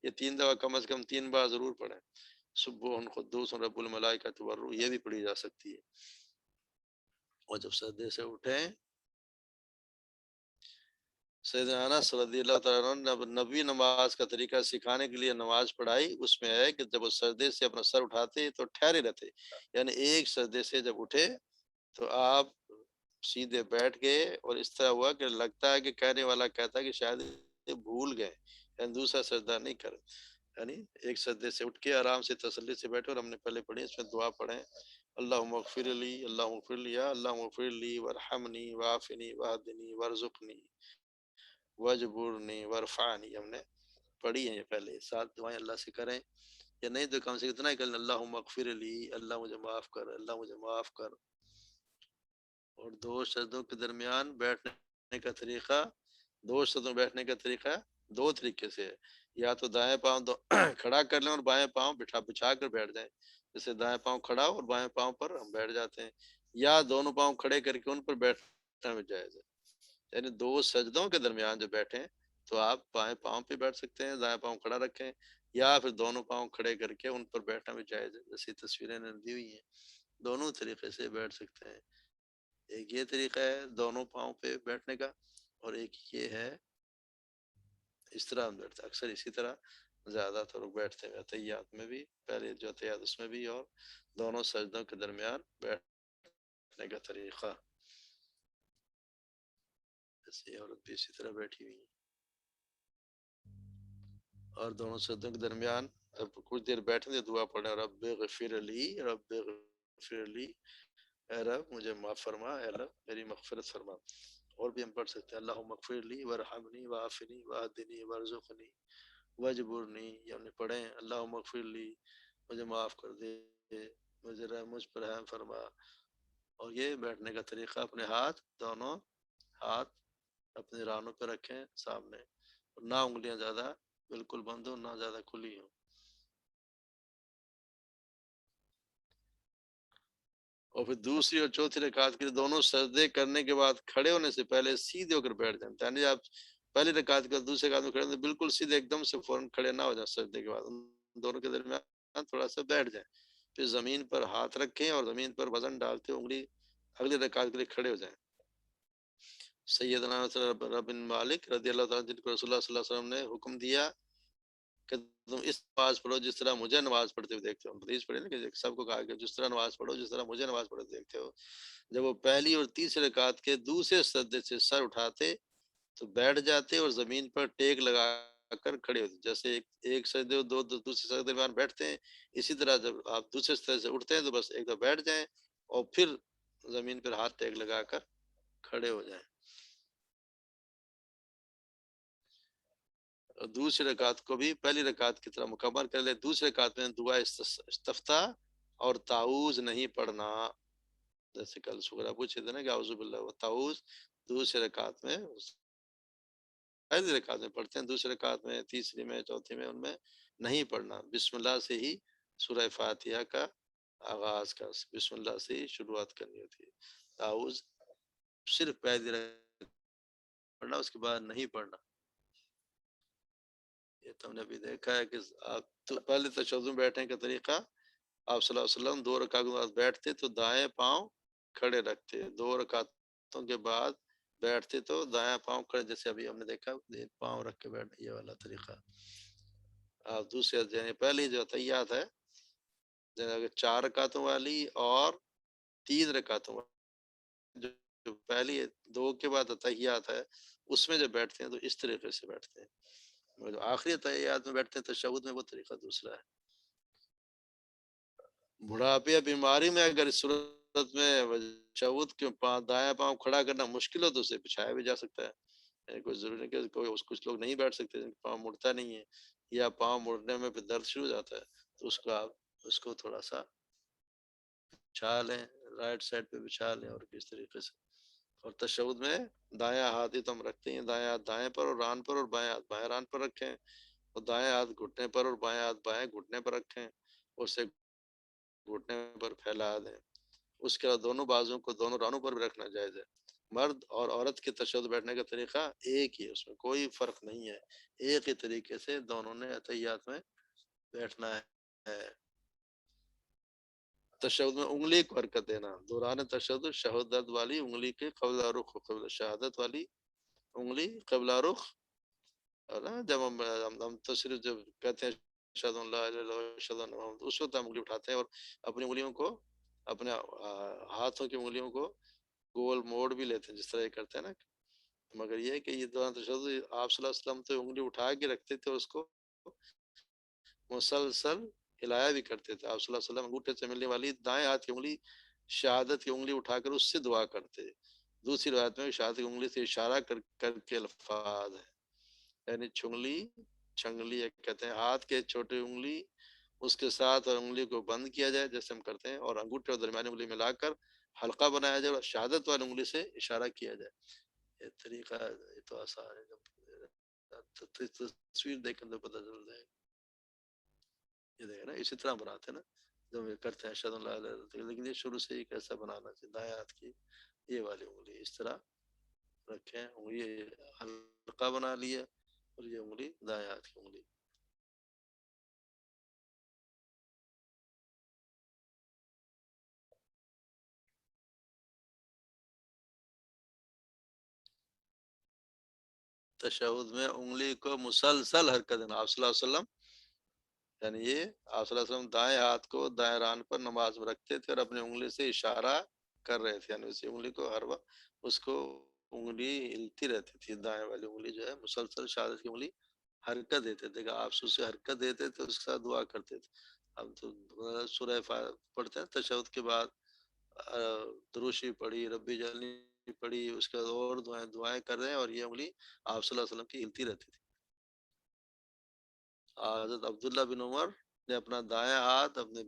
یہ 3 دفعہ کم از کم 3 بار ضرور پڑھیں۔ سبحان قدوس رب الملائکۃ والروح، یہ بھی پڑھی جا سکتی ہے۔ اور جب سجدے سے اٹھیں، سیدنا انس رضی اللہ تعالیٰ عنہ نے نبی نماز کا طریقہ سکھانے کے لیے نماز پڑھائی، اس میں ہے کہ جب وہ سجدے سے اپنا سر اٹھاتے تو ٹھہرے رہتے، یعنی ایک سجدے سے جب اٹھے تو آپ سیدھے بیٹھ گئے، اور اس طرح ہوا کہ لگتا ہے کہ کہنے والا کہتا ہے کہ شاید یہ بھول گئے، یعنی دوسرا سجدہ نہیں کرے، یعنی ایک سجدے سے اٹھ کے آرام سے تسلی سے بیٹھے، اور ہم نے پہلے پڑھی اس میں دعا پڑھیں، اللہم اغفر لی، اللہم اغفر لی، یا اللہم اغفر لی ورحمنی وعافنی واہدنی وارزقنی وجبرنی ورفعنی، ہم نے پڑھی ہیں یہ پہلے، 7 دعائیں اللہ سے کریں، یا نہیں تو کم سے کم اتنا ہی کریں، اللہم اغفر لی، اللہ مجھے معاف کر، اللہ مجھے معاف کر۔ اور 2 سجدوں کے درمیان بیٹھنے کا طریقہ، 2 سجدوں میں بیٹھنے کا طریقہ 2 طریقے سے ہے، یا تو دائیں پاؤں کھڑا کر لیں اور بائیں پاؤں بچھا کر بیٹھ جائیں، جیسے دائیں پاؤں کھڑا اور بائیں پاؤں پر ہم بیٹھ جاتے ہیں، یا دونوں پاؤں کھڑے کر کے ان پر بیٹھنا بھی جائز ہے، یعنی 2 سجدوں کے درمیان جو بیٹھیں تو آپ بائیں پاؤں پہ بیٹھ سکتے ہیں، دائیں پاؤں کھڑا رکھیں، یا پھر دونوں پاؤں کھڑے کر کے ان پر بیٹھنا بھی جائز ہے، جیسی تصویریں نے دی ہوئی ہیں، دونوں طریقے سے بیٹھ سکتے ہیں۔ ایک یہ طریقہ ہے دونوں پاؤں پہ بیٹھنے کا، اور ایک یہ ہے اس طرح ہم بیٹھتے ہیں، اکثر اسی طرح زیادہ تر لوگ بیٹھتے ہیں، تحیات میں بھی، پہلے جو تحیات اس میں بھی، اور دونوں سجدوں کے درمیان بیٹھنے کا طریقہ، جیسے عورت بھی اسی طرح بیٹھی ہوئی ہے، اور دونوں سجدوں کے درمیان اب کچھ دیر بیٹھیں تو دعا پڑھیں، رب اغفر لی، رب اغفر لی، اے رب مجھے معاف فرما، اے رب میری مغفرت فرما۔ اور بھی ہم پڑھ سکتے ہیں، اللہم اغفر لی ورحمنی وعافنی واہدنی وارزقنی وجبرنی، یہ ہم نے پڑھے ہیں، اللہم اغفر لی، مجھے معاف کر دے، مجھ پر رحم فرما۔ اور یہ بیٹھنے کا طریقہ، اپنے دونوں ہاتھ اپنے رانوں پہ رکھیں سامنے، اور نہ انگلیاں زیادہ بالکل بند ہو، نہ زیادہ کھلی ہو۔ اور پھر دوسری اور چوتھی رکعت کے لیے دونوں سجدے کرنے کے بعد کھڑے ہونے سے پہلے سیدھے ہو کر بیٹھ جائیں، یعنی آپ پہلی رکعت کے دوسرے رکعت میں کھڑے ہیں بالکل سیدھے ایک دم سے فوراً کھڑے نہ ہو جائیں، سجدے کے بعد ان دونوں کے درمیان تھوڑا سا بیٹھ جائیں، پھر زمین پر ہاتھ رکھیں اور زمین پر وزن ڈالتے انگلی اگلی رکعت کے لیے کھڑے ہو جائیں۔ سیدنا رب بن مالک رضی اللہ تعالیٰ، جن کو رسول اللہ صلی اللہ علیہ وسلم نے حکم دیا کہ تم اس نماز پڑھو جس طرح مجھے نماز پڑھتے ہوئے دیکھتے ہو، حدیث پڑھی نا کہ سب کو کہا کہ جس طرح نماز پڑھو جس طرح مجھے نماز پڑھتے دیکھتے ہو۔ جب وہ پہلی اور تیسری رکعت کے دوسرے سجدے سے سر اٹھاتے تو بیٹھ جاتے اور زمین پر ٹیک لگا کر کھڑے ہوتے، جیسے ایک سجدے دوسرے سجدے کے درمیان بیٹھتے ہیں، اسی طرح جب آپ دوسرے سجدے سے اٹھتے ہیں تو بس ایک دفعہ بیٹھ جائیں اور پھر زمین پر ہاتھ ٹیک لگا کر کھڑے ہو جائیں۔ دوسری رکعت کو بھی پہلی رکعت کی طرح مکمل کر لے، دوسری رکعت میں دعا استفتاح اور تعوذ نہیں پڑھنا، جیسے کل شکرہ پوچھے تھے نا کہ اعوذ باللہ و تعوذ دوسری رکعت میں، پہلی رکعت میں پڑھتے ہیں، دوسری رکعت میں، تیسری میں، چوتھی میں ان میں نہیں پڑھنا، بسم اللہ سے ہی سورہ فاتحہ کا آغاز کا، بسم اللہ سے ہی شروعات کرنی ہوتی ہے، تعوذ صرف پہلی رکعت پڑھنا، اس کے بعد نہیں پڑھنا۔ یہ تو ہم نے ابھی دیکھا ہے کہ آپ تو پہلے تشہد میں بیٹھنے کا طریقہ، آپ صلی اللہ علیہ وسلم 2 رکعت کے بعد بیٹھتے تو دائیں پاؤں کھڑے رکھتے، 2 رکعتوں کے بعد بیٹھتے تو دائیں پاؤں کھڑے، جیسے ابھی ہم نے دیکھا پاؤں رکھ کے بیٹھنا، یہ والا طریقہ۔ آپ دوسرے یعنی پہلی جو تحیات ہے، اگر 4 رکعتوں والی اور 3 رکعتوں میں جو جو پہلی 2 کے بعد اتحیات ہے اس میں جب بیٹھتے ہیں تو اس طریقے سے بیٹھتے ہیں، اور جو آخری اتحیات میں بیٹھتے ہیں تشہد میں وہ طریقہ دوسرا ہے۔ بڑھاپے یا بیماری میں اگر اس صورت میں تشہد کے دایاں پاؤں کھڑا کرنا مشکل ہو تو اسے بچھایا بھی جا سکتا ہے، یعنی کوئی ضروری نہیں کہ کچھ لوگ نہیں بیٹھ سکتے جن کا پاؤں مڑتا نہیں ہے یا پاؤں مڑنے میں پھر درد شروع ہو جاتا ہے، تو اس کو آپ اس کو تھوڑا سا بچھا لیں، رائٹ سائڈ پہ بچھا لیں، اور کس طریقے سے۔ اور تشہد میں دایاں ہاتھ ہی تو ہم رکھتے ہیں، دایاں ہاتھ دائیں پر اور ران پر، اور بایاں ہاتھ بائیں ران پر رکھیں، اور دایاں ہاتھ گھٹنے پر اور بایاں ہاتھ بائیں گھٹنے پر رکھیں، اسے گھٹنے پر پھیلا دیں۔ اس کے بعد دونوں بازوؤں کو دونوں رانوں پر بھی رکھنا جائز ہے۔ مرد اور عورت کے تشہد بیٹھنے کا طریقہ ایک ہی ہے، اس میں کوئی فرق نہیں ہے، ایک ہی طریقے سے دونوں نے اتحیات میں بیٹھنا ہے۔ تشہد میں انگلی کو حرکت دینا، دوران تشہد شہادت والی انگلی کے قبل رخ، قبل شہادت والی انگلی قبل رخ، اور جب ہم تو صرف جب کہتے ہیں اشہد ان لا الہ الا اللہ اشہد ان محمد، اس وقت ہم انگلی اٹھاتے ہیں اور اپنی انگلیوں کو، اپنے ہاتھوں کی انگلیوں کو گول موڑ بھی لیتے ہیں جس طرح یہ کرتے ہیں نا، مگر یہ ہے کہ یہ دوران تشہد آپ صلی اللہ علیہ وسلم تو انگلی اٹھا کے رکھتے تھے اور اس کو مسلسل ہلایا بھی کرتے تھے۔ آپ صلی اللہ علیہ وسلم انگوٹھے سے ملنے والی دائیں ہاتھ کی انگلی، شہادت کی انگلی اٹھا کر اس سے دعا کرتے۔ دوسری روایت میں شہادت کی انگلی سے اشارہ کر کے الفاظ ہے، یعنی چھنگلی کہتے ہیں ہاتھ کے چھوٹی انگلی اس کے ساتھ اور انگلی کو بند کیا جائے جیسے ہم کرتے ہیں، اور انگوٹھے اور درمیانی انگلی ملا کر حلقہ بنایا جائے اور شہادت والی انگلی سے اشارہ کیا جائے۔ یہ طریقہ یہ تو آسان ہے، جب تصویر دیکھیں تو پتہ چل جائے گا۔ یہ دیکھیں نا اسی طرح بناتے ہیں نا جب یہ کرتے ہیں اشہد ان لا الہ الا اللہ، لیکن یہ شروع سے ہی کیسا بنانا چاہیے، دائیں ہاتھ کی یہ والی انگلی اس طرح رکھیں، انگلی حلقہ بنا لیا اور یہ انگلی دائیں ہاتھ کی انگلی۔ تشہد میں انگلی کو مسلسل حرکت دینا، آپ صلی اللہ علیہ وسلم یعنی یہ آپ صلی اللہ علیہ وسلم دائیں ہاتھ کو دائیں ران پر نماز میں رکھتے تھے اور اپنی انگلی سے اشارہ کر رہے تھے، یعنی اسی انگلی کو ہر وقت اس کو انگلی ہلتی رہتی تھی، دائیں والی انگلی جو ہے مسلسل شہادت کی انگلی حرکت دیتے تھے کہ آپ اسے حرکت دیتے تھے، اس کے ساتھ دعا کرتے تھے۔ ہم تو سورہ پڑھتے ہیں تشہد کے بعد، دروشی پڑھی، ربی جلنی پڑھی، اس کے بعد اور دعائیں کر رہے ہیں، اور یہ انگلی آپ صلی اللہ علیہ وسلم کی ہلتی رہتی تھی۔ حضرت عبداللہ بن عمر نے اپنا دائیں ہاتھ اپنے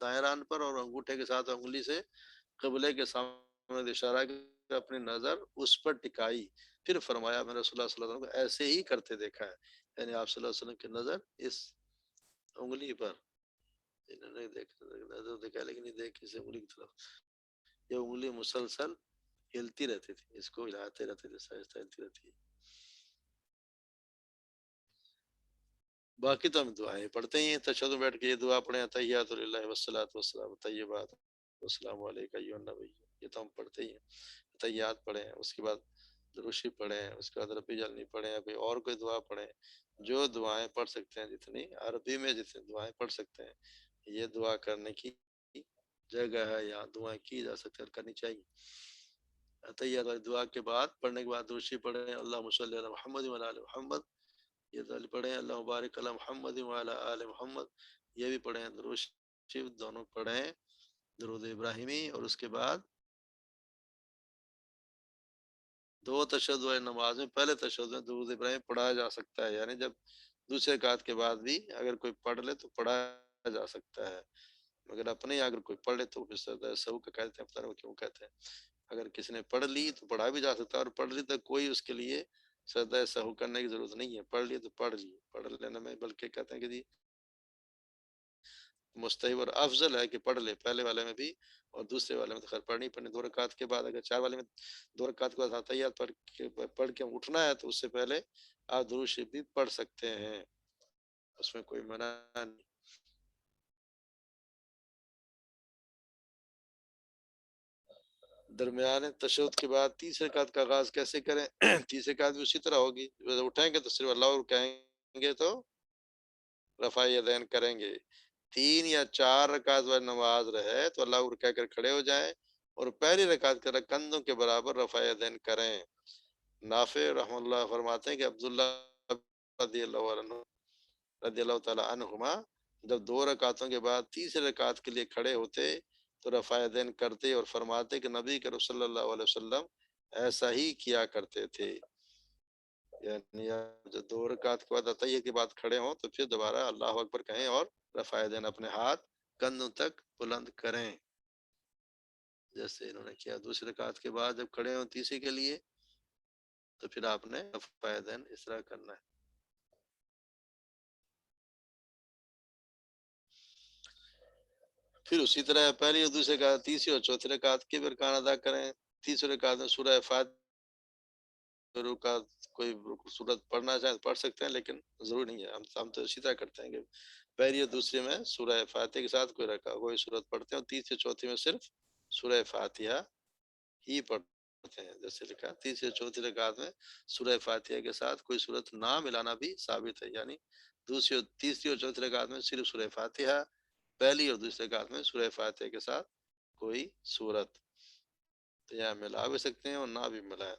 دائیں ران پر اور انگوٹھے کے ساتھ انگلی سے قبلے کے سامنے اشارہ کر اپنی نظر اس پر ٹکائی، پھر فرمایا میں نے رسول اللہ صلی اللہ علیہ وسلم کو ایسے ہی کرتے دیکھا ہے، یعنی آپ صلی اللہ علیہ وسلم کی نظر اس انگلی پر، انہوں نے نظر دیکھا لیکن نہیں دیکھی اس انگلی کی طرف، یہ انگلی مسلسل ہلتی رہتی تھی، اس کو ہلاتے رہتے تھے، سہستہ ہلتی رہتی ہے۔ باقی تو ہم دعائیں پڑھتے ہی ہیں، تشہد میں بیٹھ کے یہ دعا پڑھیں، تحیات للہ والصلاۃ والسلام طیبات والسلام علیکم ایھا النبی، یہ تو ہم پڑھتے ہی ہیں۔ تحیات پڑھیں، اس کے بعد دروشی پڑھیں، اس کے بعد ربی جلنی پڑھیں، ابھی اور کوئی دعا پڑھیں، جو دعائیں پڑھ سکتے ہیں، جتنی عربی میں جتنی دعائیں پڑھ سکتے ہیں، یہ دعا کرنے کی جگہ ہے، یہاں دعائیں کی جا سکتے ہیں، کرنی چاہیے۔ تحیات والی دعا کے بعد پڑھنے کے بعد دروشی پڑھیں، اللہم صلی علی محمد وعلی آل محمد، یہ دعا پڑھیں، اللہ بارک علی محمد وعلی آل محمد، یہ بھی پڑھیں، درود شریف دونوں پڑھیں، درود ابراہیمی، اور اس کے بعد دو تشہد والی نماز میں پہلے تشہد میں درود ابراہیم پڑھا جا سکتا ہے، یعنی جب دوسرے رکعت کے بعد بھی اگر کوئی پڑھ لے تو پڑھا جا سکتا ہے، مگر اپنے ہی اگر کوئی پڑھ لے تو پھر سجدہ سہو کا کہتے ہیں، پتہ نہیں وہ کیوں کہتے ہیں، اگر کسی نے پڑھ لی تو پڑھا بھی جا سکتا ہے، اور پڑھ لی تو کوئی اس کے لیے سجدہ سہو کرنے کی ضرورت نہیں ہے، پڑھ لی تو پڑھ لی، پڑھ لینے میں بلکہ کہتے ہیں کہ جی مستحب اور افضل ہے کہ پڑھ لے، پہلے والے میں بھی اور دوسرے والے میں تو خیر پڑھنی پڑنی، 2 رکعت کے بعد اگر 4 والے میں 2 رکعت کے بعد اتحیات پڑھ کے اٹھنا ہے تو اس سے پہلے آپ درود شریف بھی پڑھ سکتے ہیں، اس میں کوئی منع نہیں۔ درمیان تشہد کے بعد تیسرے رکعت کا آغاز کیسے کریں؟ تیسرے رکعت بھی اسی طرح ہوگی، جب اٹھیں گے تو صرف اللہ اور کہیں گے تو رفع یدین کریں گے، 3 یا 4 رکعت والی نماز رہے تو اللہ اکبر کہہ کر کھڑے ہو جائیں، اور پہلی رکعت کے کندھوں کے برابر رفع یدین کریں۔ نافع رحمہ اللہ فرماتے ہیں کہ عبداللہ رضی اللہ عنہ رضی اللہ تعالی عنہما جب دو رکعتوں کے بعد تیسرے رکعت کے لیے کھڑے ہوتے تو رفع یدین کرتے اور فرماتے کہ نبی کریم صلی اللہ علیہ وسلم ایسا ہی کیا کرتے تھے۔ یعنی آپ جو دو رکعت کے بعد عطیہ کے بعد کھڑے ہوں تو پھر دوبارہ اللہ اکبر کہیں اور رفع یدین اپنے ہاتھ کندھوں تک بلند کریں، جیسے انہوں نے کیا دوسری رکعت کے بعد جب کھڑے ہوں تیسری کے لیے تو پھر آپ نے رفع یدین اس طرح کرنا ہے۔ پھر اسی طرح پہلی اور دوسری رکعت، تیسری اور چوتھی رکعت کے بھی ارکان ادا کریں۔ تیسری رکعت میں سورہ فاتحہ کا کوئی صورت پڑھنا چاہے تو پڑھ سکتے ہیں، لیکن ضروری نہیں ہے۔ ہم تو اسی طرح کرتے ہیں کہ پہلی اور دوسری میں سورہ فاتحہ کے ساتھ کوئی صورت پڑھتے ہیں، اور تیسری چوتھی میں صرف سورہ فاتحہ ہی پڑھتے ہیں۔ جیسے لکھا تیسری چوتھی رکعت میں سورہ فاتحہ کے ساتھ کوئی صورت نہ ملانا بھی ثابت ہے، یعنی تیسری اور چوتھی رکعت میں صرف سورہ فاتحہ، پہلی اور دوسری رکعت میں سورہ فاتحہ کے ساتھ کوئی صورت، تو یہاں ملا بھی سکتے ہیں اور نہ بھی ملائیں،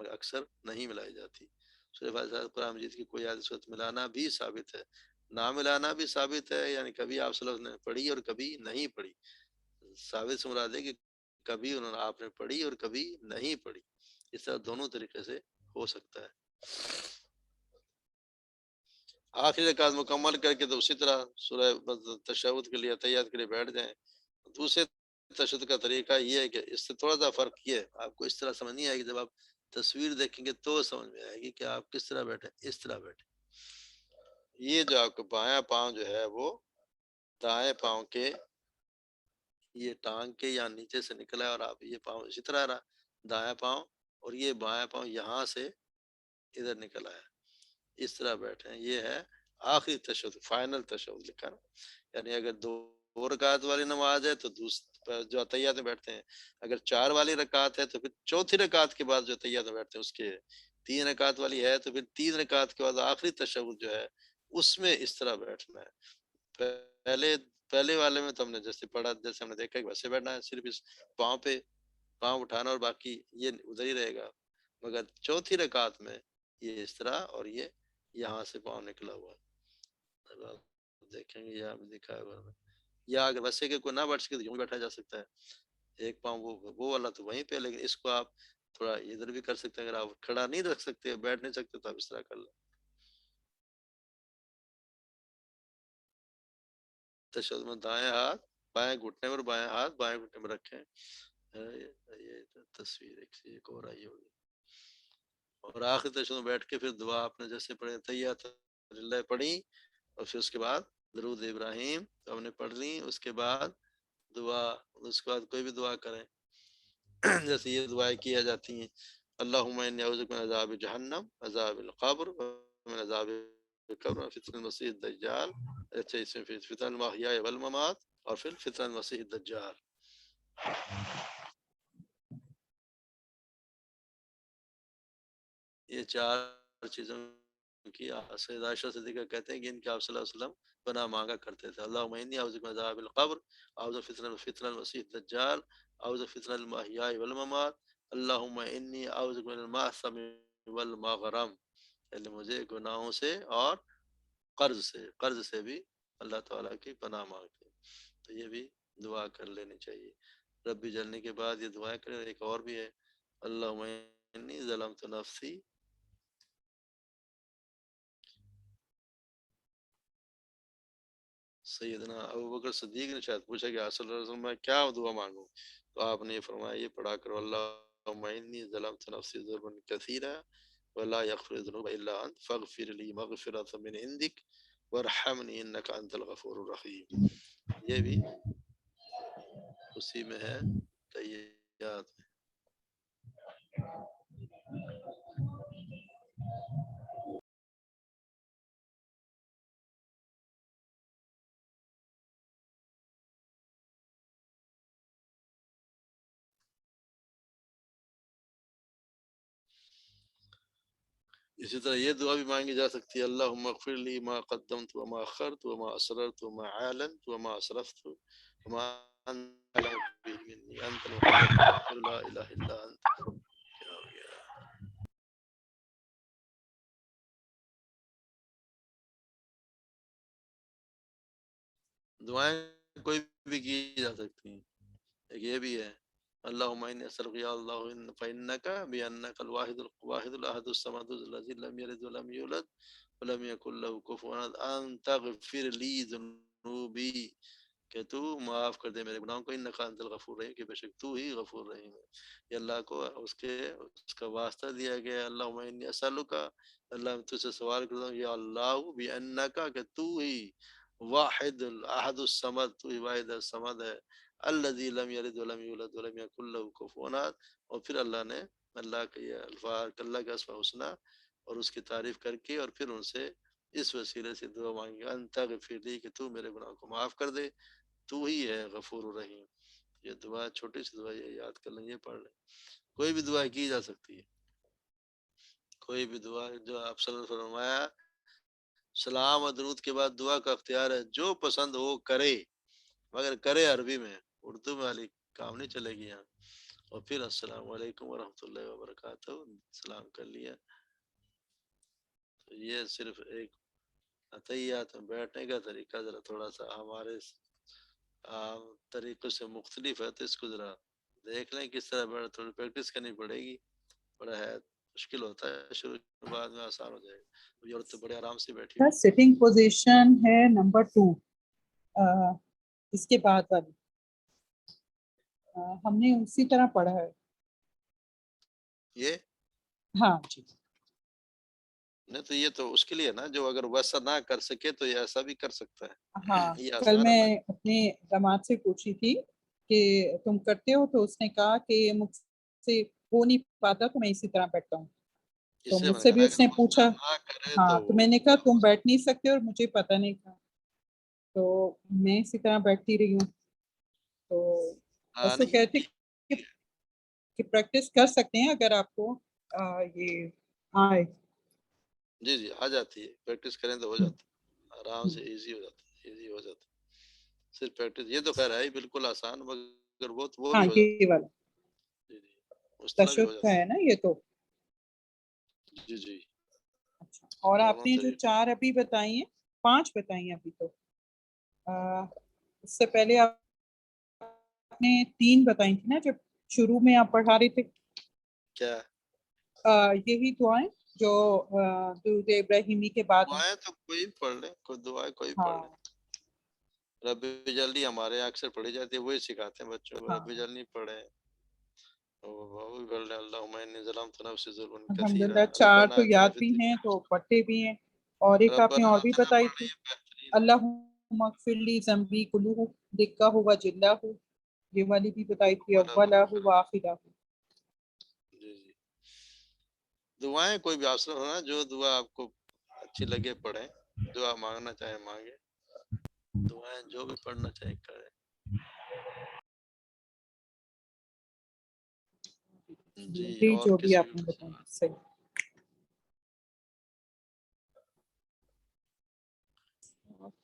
مگر اکثر نہیں ملائی جاتی۔ سورہ فاتحہ کے ساتھ قرآن مجید کی کوئی آیت صورت ملانا بھی ثابت ہے، نہ ملانا بھی ثابت ہے، یعنی کبھی آپ صلی اللہ علیہ وسلم نے پڑھی اور کبھی نہیں پڑھی۔ ثابت سے مراد ہے کہ کبھی آپ نے پڑھی اور کبھی نہیں پڑھی، اس طرح دونوں طریقے سے ہو سکتا ہے۔ آخری رکعت مکمل کر کے تو اسی طرح سورہ تشہد کے لیے تحیات کے لیے بیٹھ جائیں۔ دوسرے تشہد کا طریقہ یہ ہے کہ اس سے تھوڑا سا فرق یہ ہے، آپ کو اس طرح سمجھ نہیں آئے گی، جب آپ تصویر دیکھیں گے تو سمجھ میں آئے گی کہ آپ کس طرح بیٹھے، اس طرح بیٹھے۔ یہ جو آپ کا بایاں پاؤں جو ہے وہ دائیں پاؤں کے یہ ٹانگ کے یا نیچے سے نکلا ہے، اور آپ یہ پاؤں اسی طرح رہا دایاں پاؤں، اور یہ بایاں پاؤں یہاں سے ادھر نکلا ہے، اس طرح بیٹھے ہیں۔ یہ ہے آخری تشہد، فائنل تشہد لکھا نا، یعنی اگر دو رکعت والی نماز ہے تو جو تحیات میں بیٹھتے ہیں، اگر چار والی رکعت ہے تو پھر چوتھی رکعت کے بعد جو تحیات میں بیٹھتے ہیں اس کے، تین رکعت والی ہے تو پھر تین رکعت کے بعد آخری تشہد جو ہے اس میں اس طرح بیٹھنا ہے۔ پہلے والے میں تو ہم نے جیسے پڑھا، جیسے ہم نے دیکھا کہ ویسے بیٹھنا ہے، صرف اس پاؤں پہ پاؤں اٹھانا اور باقی یہ ادھر ہی رہے گا، مگر چوتھی رکعت میں یہ اس طرح اور یہ یہاں سے پاؤں نکلا ہوا ہے۔ دیکھیں گے یہاں بھی دکھایا ہوا، یا اگر ویسے کہ کوئی نہ بیٹھ سکے تو یوں بیٹھا جا سکتا ہے، ایک پاؤں وہ والا تو وہیں پہ، لیکن اس کو آپ تھوڑا ادھر بھی کر سکتے ہیں، اگر آپ کھڑا نہیں رکھ سکتے، بیٹھ نہیں سکتے تو آپ اس طرح کر لیں۔ تشہد میں دائیں ہاتھ بائیں گھٹنے پر، بائیں ہاتھ بائیں گھٹنے پر رکھیں۔ یہ تصویر ایک اور آئی ہوگی۔ اور آخر تشہد میں بیٹھ کے پھر دعا آپ نے جیسے پڑھے تحیات للہ پڑھی، اور پھر اس کے بعد درود ابراہیم تو ہم نے پڑھ لی، اس کے بعد دعا، اس کے بعد کوئی بھی دعا کریں جیسے یہ دعائیں کیا جاتی ہیں، اللہم انی اعوذ بک من عذاب جہنم، عذاب القبر، ومن عذاب القبر، وفتنة المسیح الدجال، اچھا اس میں فتنة المحیاء والممات، اور پھر فتنة المسیح الدجال۔ یہ چار چیزوں کی سید عائشہ صدیقہ کہتے ہیں کہ ان کے آپ صلی اللہ علیہ وسلم پناہ مانگا کرتے تھے، اللہم انی اعوذ بک من عذاب القبر، اعوذ فتنة المسیح الدجال، اعوذ فتنة المحیاء والممات، اللہم انی اعوذ بک من المأثم والمغرم، یعنی مجھے گناہوں سے اور قرض سے بھی اللہ تعالیٰ کی پناہ مانگتے ہیں، تو یہ بھی دعا کر لینی چاہیے۔ ربی جلنے کے بعد یہ دعائیں کریں۔ ایک اور بھی ہے، اللہم انی ظلمت نفسی، سیدنا ابوبکر صدیق نے شاید پوچھا کہ صلی اللہ علیہ وسلم میں کیا دعا مانگوں، تو آپ نے یہ فرمایا یہ پڑھا کرو، اللہم انی ظلمت نفسی ظلما کثیرا ولا یغفر الذنوب الا انت فاغفر لی مغفرۃ من عندک وارحمنی انک انت الغفور الرحیم۔ یہ بھی اسی میں ہے تحیات۔ اسی طرح یہ دعا بھی مانگی جا سکتی ہے، اللہم اغفر لی ما قدمت وما اخرت وما اسررت وما اعلنت وما اسرفت وما انت منی انت المقدس لا الہ الا انت. کیا ہو گیا؟ دعائیں کوئی بھی کی جا سکتی ہیں. ایک یہ بھی ہے اللہم انی اسألک یا اللہ فإنک بأنک الواحد الأحد الصمد الذی لم یلد ولم یولد ولم یکن له کفوا احد ان تغفر لی ذنوبی کہ تو معاف کر دے میرے گناہوں کو انک انت الغفور الرحیم کہ بے شک تو ہی غفور رحیم ہے. یہ اللہ کو اس کا واسطہ دیا گیا. اللہم انی اسألک اللہ میں تجھ سے سوال کرتا ہوں یا اللہ بأنک کہ تو ہی واحد الاحد الصمد تو ہی واحد الصمد ہے الذی لم یلد ولم یولد ولم یکن له کفوا احد. اور پھر اللہ نے اللہ کے یہ الفاظ اللہ کا اسماء الحسنی اور اس کی تعریف کر کے اور پھر ان سے اس وسیلے سے دعا مانگی انت غفر لی کہ تو میرے گناہوں کو معاف کر دے تو ہی ہے غفور الرحیم. یہ دعا چھوٹی سی دعا ہے یاد کر لیں یہ پڑھ لیں. کوئی بھی دعا کی جا سکتی ہے. کوئی بھی دعا جو آپ صلی اللہ علیہ وسلم نے فرمایا سلام و درود کے بعد دعا کا اختیار ہے جو پسند ہو کرے مگر کرے عربی میں اردو میں والی کام نہیں چلے گی یہاں. اور پھر السلام علیکم ورحمۃ اللہ وبرکاتہ سلام کر لیا. تو یہ صرف ایک عطیات میں بیٹھنے کا طریقہ ذرا تھوڑا سا ہمارے عام طریقوں سے مختلف ہے تو اس کو ذرا دیکھ لیں کس طرح بیٹھ تھوڑی پریکٹس کرنی پڑے گی. بڑا ہے مشکل ہوتا ہے شروع کے بعد میں آسان ہو جائے گا. یہ عورتیں بڑے آرام سے بیٹھی ہوئی. سٹنگ پوزیشن ہے نمبر 2 اس کے بعد والی ہم نے اسی طرح پڑھا ہے. یہ ہاں جی نہیں تو یہ تو اس کے لیے نا جو اگر ویسا نہ کر سکے تو یہ ایسا بھی کر سکتا ہے. ہاں یہ کل آسان ہے میں نا. اپنے داماد سے پوچھی تھی کہ تم کرتے ہو تو اس نے کہا کہ مجھ سے ہو نہیں پاتا تو میں اسی طرح بیٹھتا ہوں. تو اس سے مجھ میں نے سے کہا بھی نا اس اگر نے ویسا پوچھا نہ کرے ہاں تو میں نے کہا تم بیٹھ نہیں سکتے اور مجھے پتہ نہیں تھا تو میں اسی طرح بیٹھتی رہی ہوں. تو بس وہ کہتے کہ پریکٹس کر سکتے ہیں اگر آپ کو یہ آئے. جی جی آ جاتی ہے پریکٹس کریں تو ہو جاتا ہے آرام سے ایزی ہو جاتا ہے ایزی ہو جاتا ہے صرف پریکٹس. یہ تو خیر ہے ہی بالکل آسان مگر وہ ہاں بھی ہو جاتا یہ والا ہے. جی جی اس طرح بھی ہو تشدد جاتا ہے نا یہ تو. ہے. جی جی اچھا اور آپ دونوں نے جو طریقے 4 ابھی بتائی ہیں 5 بتائی ہیں ابھی تو اس سے پہلے آپ نے 3 بتائی تھی نا جب شروع میں آپ پڑھا رہے تھے. کیا یہی دعائیں جو درود ابراہیمی کے بعد ہیں. دعائیں تو کوئی پڑھ لیں کوئی دعائیں کوئی پڑھ ہاں لیں. رب جلدی ہمارے یہاں اکثر پڑھی جاتی ہے وہی سکھاتے ہیں بچوں کو. ہاں رب جلدی پڑھیں وہ بھی پڑھ لیں اللہم انی ظلمت نفسی ظلما کثیرا الحمدللہ 4 ربنا تو یاد آتنا فی بھی ہیں الدنیا تو پڑھتے بھی ہیں. اور ایک آپ نے ربنا اور بھی آتنا بتائی پڑھ تھی رہی ہے بہترین ہے. اللہم اغفر لی ذنبی کلہ دکہ ہوا جلہ ہو یہ والی بھی بتائی تھی ربنا اولہ ہو مغفر. وآخرہ ہو. جی جی دعائیں کوئی بھی آسن ہونا جو دعا آپ کو اچھی لگے پڑھیں. دعا مانگنا چاہے مانگے دعائیں جو بھی پڑھنا چاہے کریں. جی اور جو بھی کسی آپ نے بھی بتائی صحیح.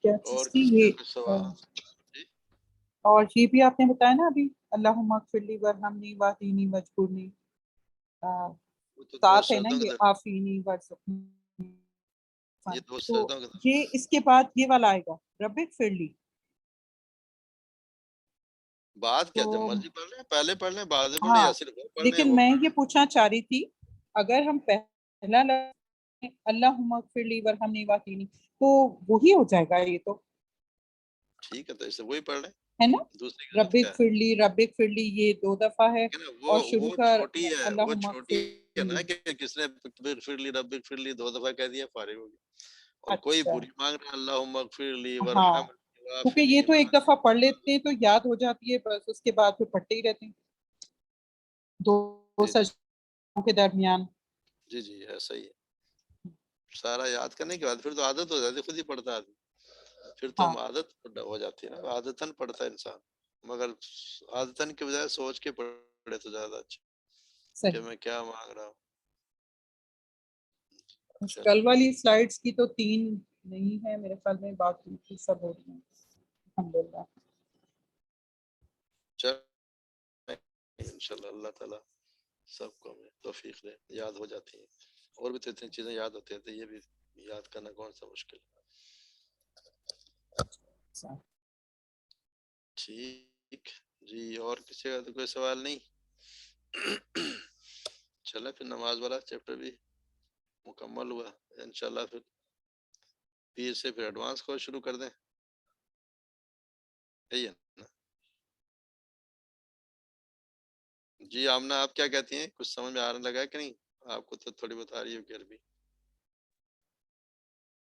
کیا اور چیز تھی کسی کا کوئی یہ سوال. جی اور یہ بھی آپ نے بتایا نا ابھی اللہم اغفر لی ورحمنی واہدینی واجبرنی وہ تو دو ساتھ ہے نا سجدوں کے یہ آفینی ورزقنی. یہ دو تو سجدوں کے یہ اس کے بعد یہ والا آئے گا رب اغفر لی. بات کیا جب تو مرضی پڑھ لیں پہلے پڑھ لیں بعد میں پڑھ لیں ہاں یا صرف وہ پڑھ لیں لیکن وہ میں پڑھ یہ لیں. پوچھنا چاہ رہی تھی اگر ہم پہلا اللہم اغفر لی ورحمنی واہدینی تو وہی ہو جائے گا یہ تو ٹھیک ہے تو اسے وہی پڑھ لیں. ہے نا. دوسری کا رب اغفر لی رب اغفر لی یہ 2 دفعہ ہے نا اور شروع وہ کر چھوٹی ہے وہ اللہم چھوٹی اغفر ہے لی. نا کہ کس نے اغفر لی رب اغفر لی 2 دفعہ کہہ دیا فارغ ہو گیا. اور کوئی اچھا پوری مانگ رہا ہے اللہم اغفر لی ہاں ورحمنی کیونکہ یہ وعافنی تو ایک دفعہ پڑھ لیتے ہیں تو یاد ہو جاتی ہے بس اس کے بعد پھر پڑھتے ہی رہتے ہیں 2 جی جی سجدوں کے درمیان. جی جی ایسا ہی ہے. سارا یاد کرنے کے بعد پھر تو عادت ہو جاتی خود ہی پڑھتا آدمی. پھر تو ہاں ہم عادت ہو جاتی ہے نا عادتاً پڑھتا ہے انسان مگر عادتاً کے بجائے سوچ کے پڑھے تو زیادہ اچھا کہ صحیح. میں کیا مانگ رہا ہوں. کل چلو والی سلائیڈز کی تو 3 نہیں ہے میرے خیال میں باقی کی سب ہو رہی ہیں الحمدللہ. انشاءاللہ اللہ تعالیٰ سب کو ہمیں توفیق دے، یاد ہو جاتی ہیں، اور بھی تو اتنی چیزیں یاد ہوتی ہیں، تو یہ بھی یاد کرنا کون سا مشکل ہے۔ ٹھیک جی، اور کسی کا تو کوئی سوال نہیں؟ چلے پھر نماز والا چیپٹر بھی مکمل ہوا، انشاءاللہ پھر پیر سے پھر ایڈوانس کورس شروع کر دیں، یہی ہے نا؟ جی آمنہ آپ کیا کہتی ہیں، کچھ سمجھ میں آنے لگا کہ نہیں؟ آپ کو تو تھوڑی بہت آ رہی ہوگی عربی۔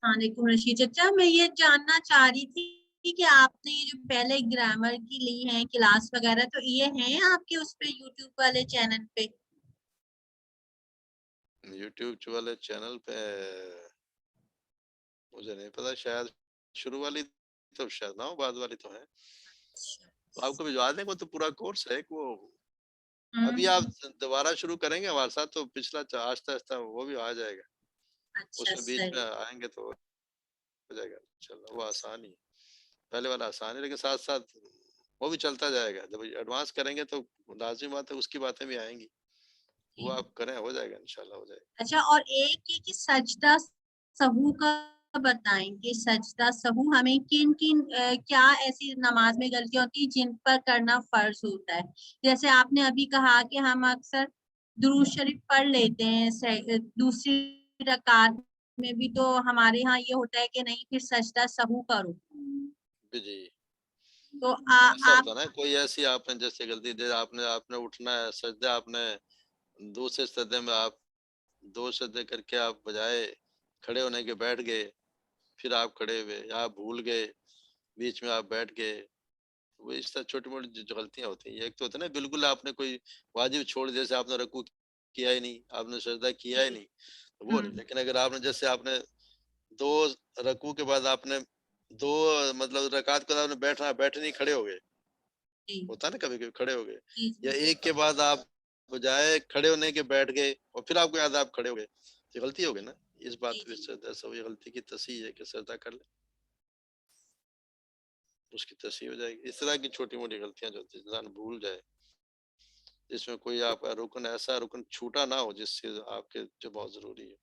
السلام علیکم رشید چچا، میں یہ جاننا چاہ رہی تھی کہ آپ نے یہ جو پہلے گرامر کی لی ہیں کلاس وغیرہ، تو یہ ہیں آپ کے اس پہ یوٹیوب والے چینل پہ؟ یوٹیوب والے چینل پہ مجھے نہیں پتا، شاید شروع والی تو شاید نہ ہو، بعد والی تو ہے۔ آپ کو بھجوا دیں، وہ تو پورا کورس ہے، وہ ابھی آپ دوبارہ شروع کریں گے ہمارے ساتھ تو پچھلا آہستہ آہستہ وہ بھی آ جائے گا، اس میں بیچ میں آئیں گے تو ہو جائے گا انشاءاللہ۔ وہ آسان ہی پہلے والا آسان ہے، لیکن ساتھ ساتھ وہ بھی چلتا جائے گا، جب ایڈوانس کریں گے تو لازمی بات ہے اس کی باتیں بھی آئیں گی، وہ آپ کریں ہو جائے گا انشاءاللہ، ہو جائے گا۔ اچھا، اور ایک یہ کہ سجدہ سہو کا بتائیں کہ سجدہ سہو ہمیں کن کن کیا ایسی نماز میں غلطیاں ہوتی ہیں جن پر کرنا فرض ہوتا ہے؟ جیسے آپ نے ابھی کہا کہ ہم اکثر درود شریف پڑھ لیتے ہیں دوسری رکعت میں بھی، تو ہمارے ہاں یہ ہوتا ہے کہ نہیں پھر سجدہ سہو کرو، جی تو ایسا آپ ہوتا نا، کوئی ایسی آپ نے جیسے غلطی دے، آپ نے اٹھنا ہے سجدہ، آپ نے دوسرے سجدے میں آپ 2 سجدے کر کے آپ بجائے کھڑے ہونے کے بیٹھ گئے، پھر آپ کھڑے ہوئے، یا آپ بھول گئے بیچ میں آپ بیٹھ گئے، وہ اس طرح چھوٹی موٹی جو غلطیاں ہوتی ہیں۔ ایک تو ہوتا ہے نا بالکل آپ نے کوئی واجب چھوڑ دیا، جیسے آپ نے رکوع کیا ہی نہیں، آپ نے سجدہ کیا ہی نہیں، وہ نہیں۔ لیکن اگر آپ نے جیسے آپ نے 2 رکوع کے بعد آپ نے 2 مطلب رکعت کے بعد آپ نے بیٹھے نہیں، کھڑے ہو گئے، ہوتا ہے نا کبھی کبھی کھڑے ہو گئے، یا ایک کے بعد آپ بجائے کھڑے ہونے کے بیٹھ گئے اور پھر آپ کو یاد آپ کھڑے ہو گئے، یہ غلطی ہو گئی نا۔ اس بات پہ سجدہ سہو غلطی کی تصحیح ہے کہ سجدہ کر لیں، اس کی تصحیح ہو جائے گی۔ اس طرح کی چھوٹی موٹی غلطیاں جو ہوتی ہیں انسان بھول جائے، جس میں کوئی آپ کا رکن ایسا رکن چھوٹا نہ ہو جس سے آپ کے جو بہت ضروری ہے،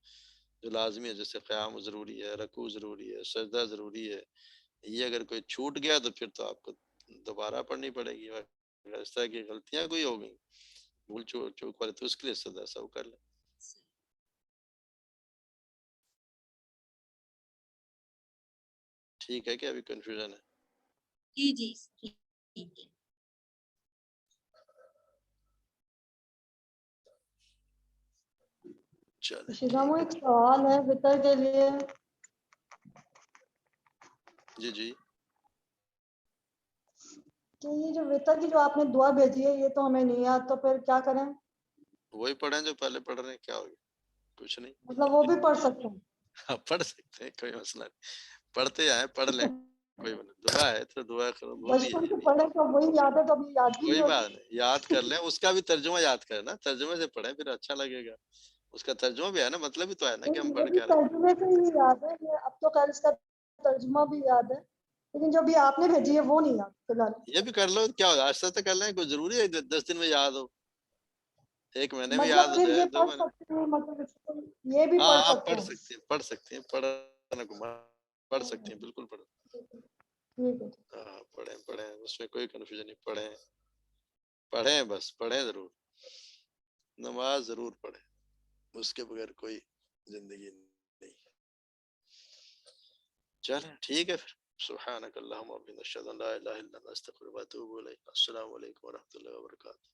جو لازمی ہے، جیسے قیام ضروری ہے، رکوع ضروری ہے، سجدہ ضروری ہے، یہ اگر کوئی چھوٹ گیا تو پھر تو آپ کو دوبارہ پڑھنی پڑے گی۔ اگر اس طرح کی غلطیاں کوئی ہو گئی، بھول چوک والے، تو اس کے لیے سجدہ سہو کر لیں۔ ٹھیک ہے کہ ابھی کنفیوژن ہے؟ جی جی ٹھیک ہے۔ چلیں شیزامو ایک سوال ہے وطر کے لیے۔ جی جی، کہ یہ جو وطر کی جو آپ نے دعا بھیجی ہے یہ تو ہمیں نہیں یاد، تو پھر کیا کریں؟ وہی پڑھیں جو پہلے پڑھ رہے ہیں، کیا ہوگا، کچھ نہیں۔ مطلب وہ بھی پڑھ سکتے ہیں؟ آپ پڑھ سکتے ہیں، کوئی مسئلہ نہیں، پڑھتے آئے، پڑھ لیں، کوئی دعا ہے تو دعا کرو، بولی بچپن سے ہے، پڑھے تو وہی یاد ہے، تو ابھی یاد بھی نہیں کوئی ہوتی۔ بات نہیں، یاد کر لیں، اس کا بھی ترجمہ یاد کریں نا، ترجمے سے پڑھیں پھر اچھا لگے گا، اس کا ترجمہ بھی ہے نا، مطلب بھی تو ہے نا کہ ہم مجھے پڑھ بھی کیا رہے ہیں۔ ترجمے سے ہی یاد ہے، یہ اب تو خیر اس کا ترجمہ بھی یاد ہے، لیکن جو بھی آپ نے بھیجی ہے وہ نہیں یاد فی الحال۔ یہ بھی کر لو، کیا ہوگا، آہستہ آہستہ کر لیں، کوئی ضروری ہے 10 دن میں یاد ہو، 1 مہینے میں یاد مطلب ہو پھر جائے، یہ 2 پڑھ مہینے۔ سکتے ہیں، مطلب اس کو یہ بھی ہاں پڑھ آپ سکتے پڑھ ہیں؟ سکتے ہیں، پڑھ سکتے ہیں، پڑھ سکتے ہیں، بالکل پڑھ، ٹھیک ہے۔ ہاں پڑھیں پڑھیں، اس میں کوئی کنفیوژن نہیں، پڑھیں پڑھیں، بس پڑھیں ضرور، نماز ضرور پڑھیں، اس کے بغیر کوئی زندگی نہیں۔ چلیں ٹھیک ہے پھر، سبحانک اللہم و بحمدک، اشہد ان لا الہ الا انت، استغفرک و اتوب الیک۔ السلام علیکم و رحمۃ اللہ وبرکاتہ۔